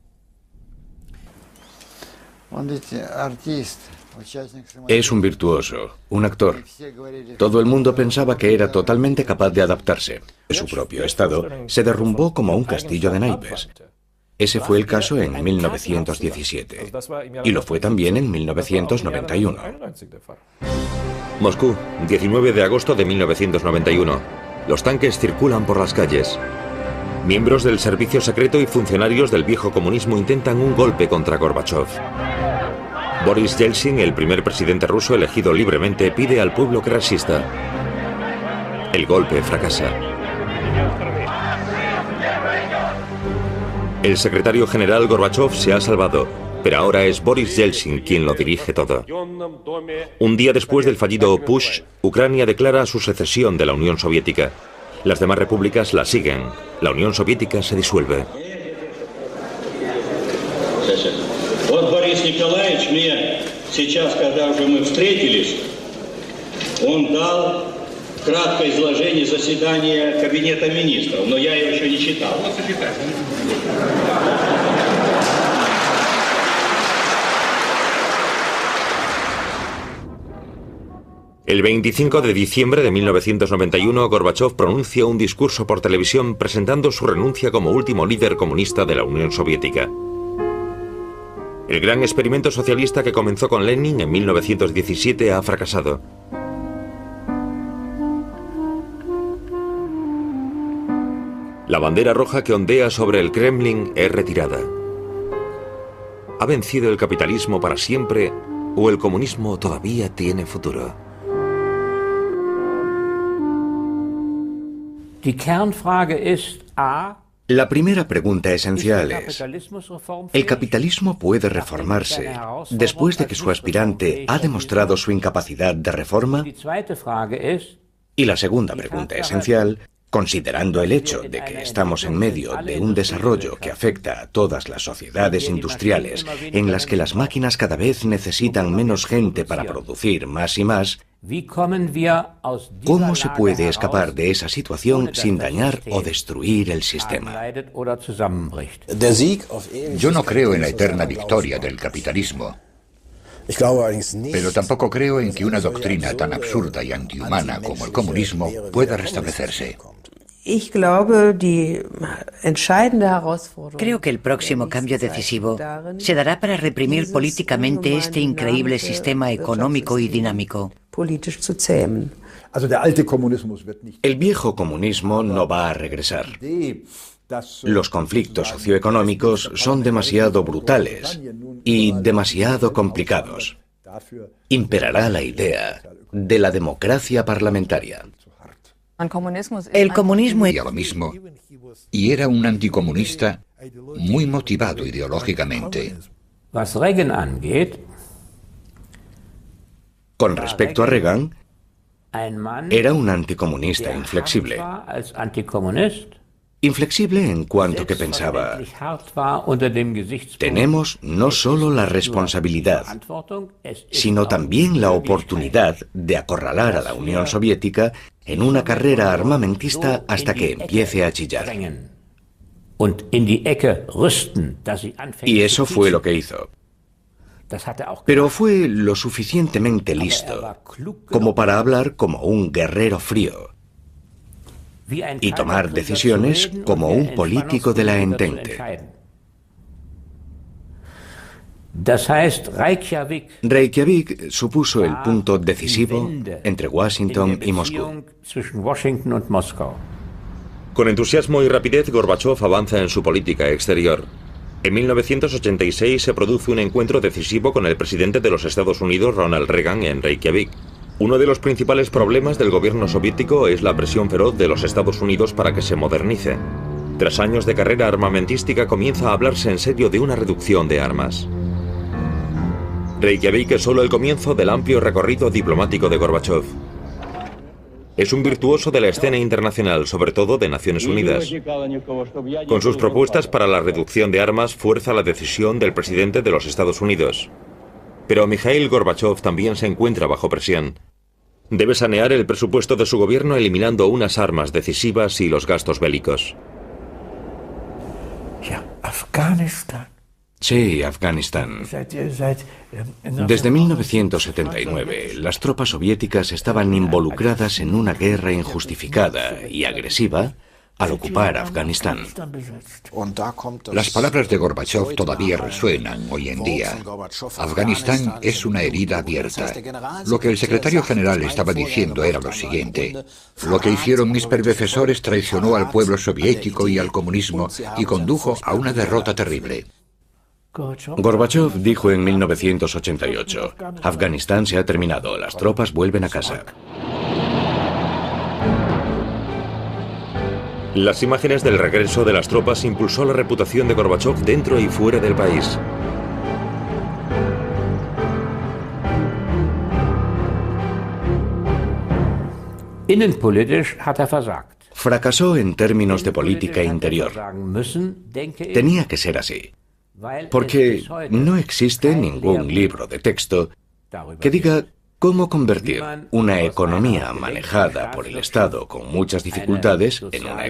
Es un virtuoso, un actor. Todo el mundo pensaba que era totalmente capaz de adaptarse. Su propio estado se derrumbó como un castillo de naipes. Ese fue el caso en 1917, y lo fue también en 1991. Moscú, 19 de agosto de 1991. Los tanques circulan por las calles. Miembros del servicio secreto y funcionarios del viejo comunismo intentan un golpe contra Gorbachov. Boris Yeltsin, el primer presidente ruso elegido libremente, pide al pueblo que resista. El golpe fracasa. El secretario general Gorbachov se ha salvado, pero ahora es Boris Yeltsin quien lo dirige todo. Un día después del fallido putsch, Ucrania declara su secesión de la Unión Soviética. Las demás repúblicas la siguen. La Unión Soviética se disuelve. Вот Борис Николаевич мне сейчас, когда уже мы встретились, он дал краткое изложение заседания Кабинета министров, но я его еще не читал. El 25 de diciembre de 1991, Gorbachov pronuncia un discurso por televisión presentando su renuncia como último líder comunista de la Unión Soviética. El gran experimento socialista que comenzó con Lenin en 1917 ha fracasado. La bandera roja que ondea sobre el Kremlin es retirada. ¿Ha vencido el capitalismo para siempre o el comunismo todavía tiene futuro? Die Kernfrage ist A. La primera pregunta esencial es: ¿el capitalismo puede reformarse después de que su aspirante ha demostrado su incapacidad de reforma? Y la segunda pregunta esencial, considerando el hecho de que estamos en medio de un desarrollo que afecta a todas las sociedades industriales, en las que las máquinas cada vez necesitan menos gente para producir más y más, ¿cómo se puede escapar de esa situación sin dañar o destruir el sistema? Yo no creo en la eterna victoria del capitalismo, pero tampoco creo en que una doctrina tan absurda y antihumana como el comunismo pueda restablecerse. Creo que el próximo cambio decisivo se dará para reprimir políticamente este increíble sistema económico y dinámico. El viejo comunismo no va a regresar. Los conflictos socioeconómicos son demasiado brutales y demasiado complicados. Imperará la idea de la democracia parlamentaria. El comunismo Y a lo mismo, y era un anticomunista muy motivado ideológicamente. Was Reagan angeht, Con respecto a Reagan, ein Mann, era un anticomunista der inflexible. hart war als Antikommunist, Inflexible en cuanto que pensaba: selbstverständlich hart war unter dem Gesichtspunkt tenemos no solo la responsabilidad, Verantwortung, es ist sino auch también die la Möglichkeit, oportunidad de acorralar a la Unión Soviética en una carrera armamentista hasta que empiece a chillar. drängen. Y eso fue lo que hizo. Pero fue lo suficientemente listo como para hablar como un guerrero frío y tomar decisiones como un político de la Entente. Reykjavik supuso el punto decisivo entre Washington y Moscú. Con entusiasmo y rapidez, Gorbachov avanza en su política exterior. En 1986 se produce un encuentro decisivo con el presidente de los Estados Unidos, Ronald Reagan, en Reykjavik. Uno de los principales problemas del gobierno soviético es la presión feroz de los Estados Unidos para que se modernice. Tras años de carrera armamentística, comienza a hablarse en serio de una reducción de armas. Reykjavik es solo el comienzo del amplio recorrido diplomático de Gorbachov. Es un virtuoso de la escena internacional, sobre todo de Naciones Unidas. Con sus propuestas para la reducción de armas, fuerza la decisión del presidente de los Estados Unidos. Pero Mikhail Gorbachov también se encuentra bajo presión. Debe sanear el presupuesto de su gobierno eliminando unas armas decisivas y los gastos bélicos. Sí, Afganistán. Desde 1979, las tropas soviéticas estaban involucradas en una guerra injustificada y agresiva al ocupar Afganistán. Las palabras de Gorbachov todavía resuenan hoy en día. Afganistán es una herida abierta. Lo que el secretario general estaba diciendo era lo siguiente: lo que hicieron mis predecesores traicionó al pueblo soviético y al comunismo y condujo a una derrota terrible. Gorbachov dijo en 1988, Afganistán se ha terminado, las tropas vuelven a casa. Las imágenes del regreso de las tropas impulsó la reputación de Gorbachov dentro y fuera del país. Fracasó en términos de política interior. Tenía que ser así, porque no existe ningún libro de texto que diga cómo convertir una economía manejada por el Estado con muchas dificultades en una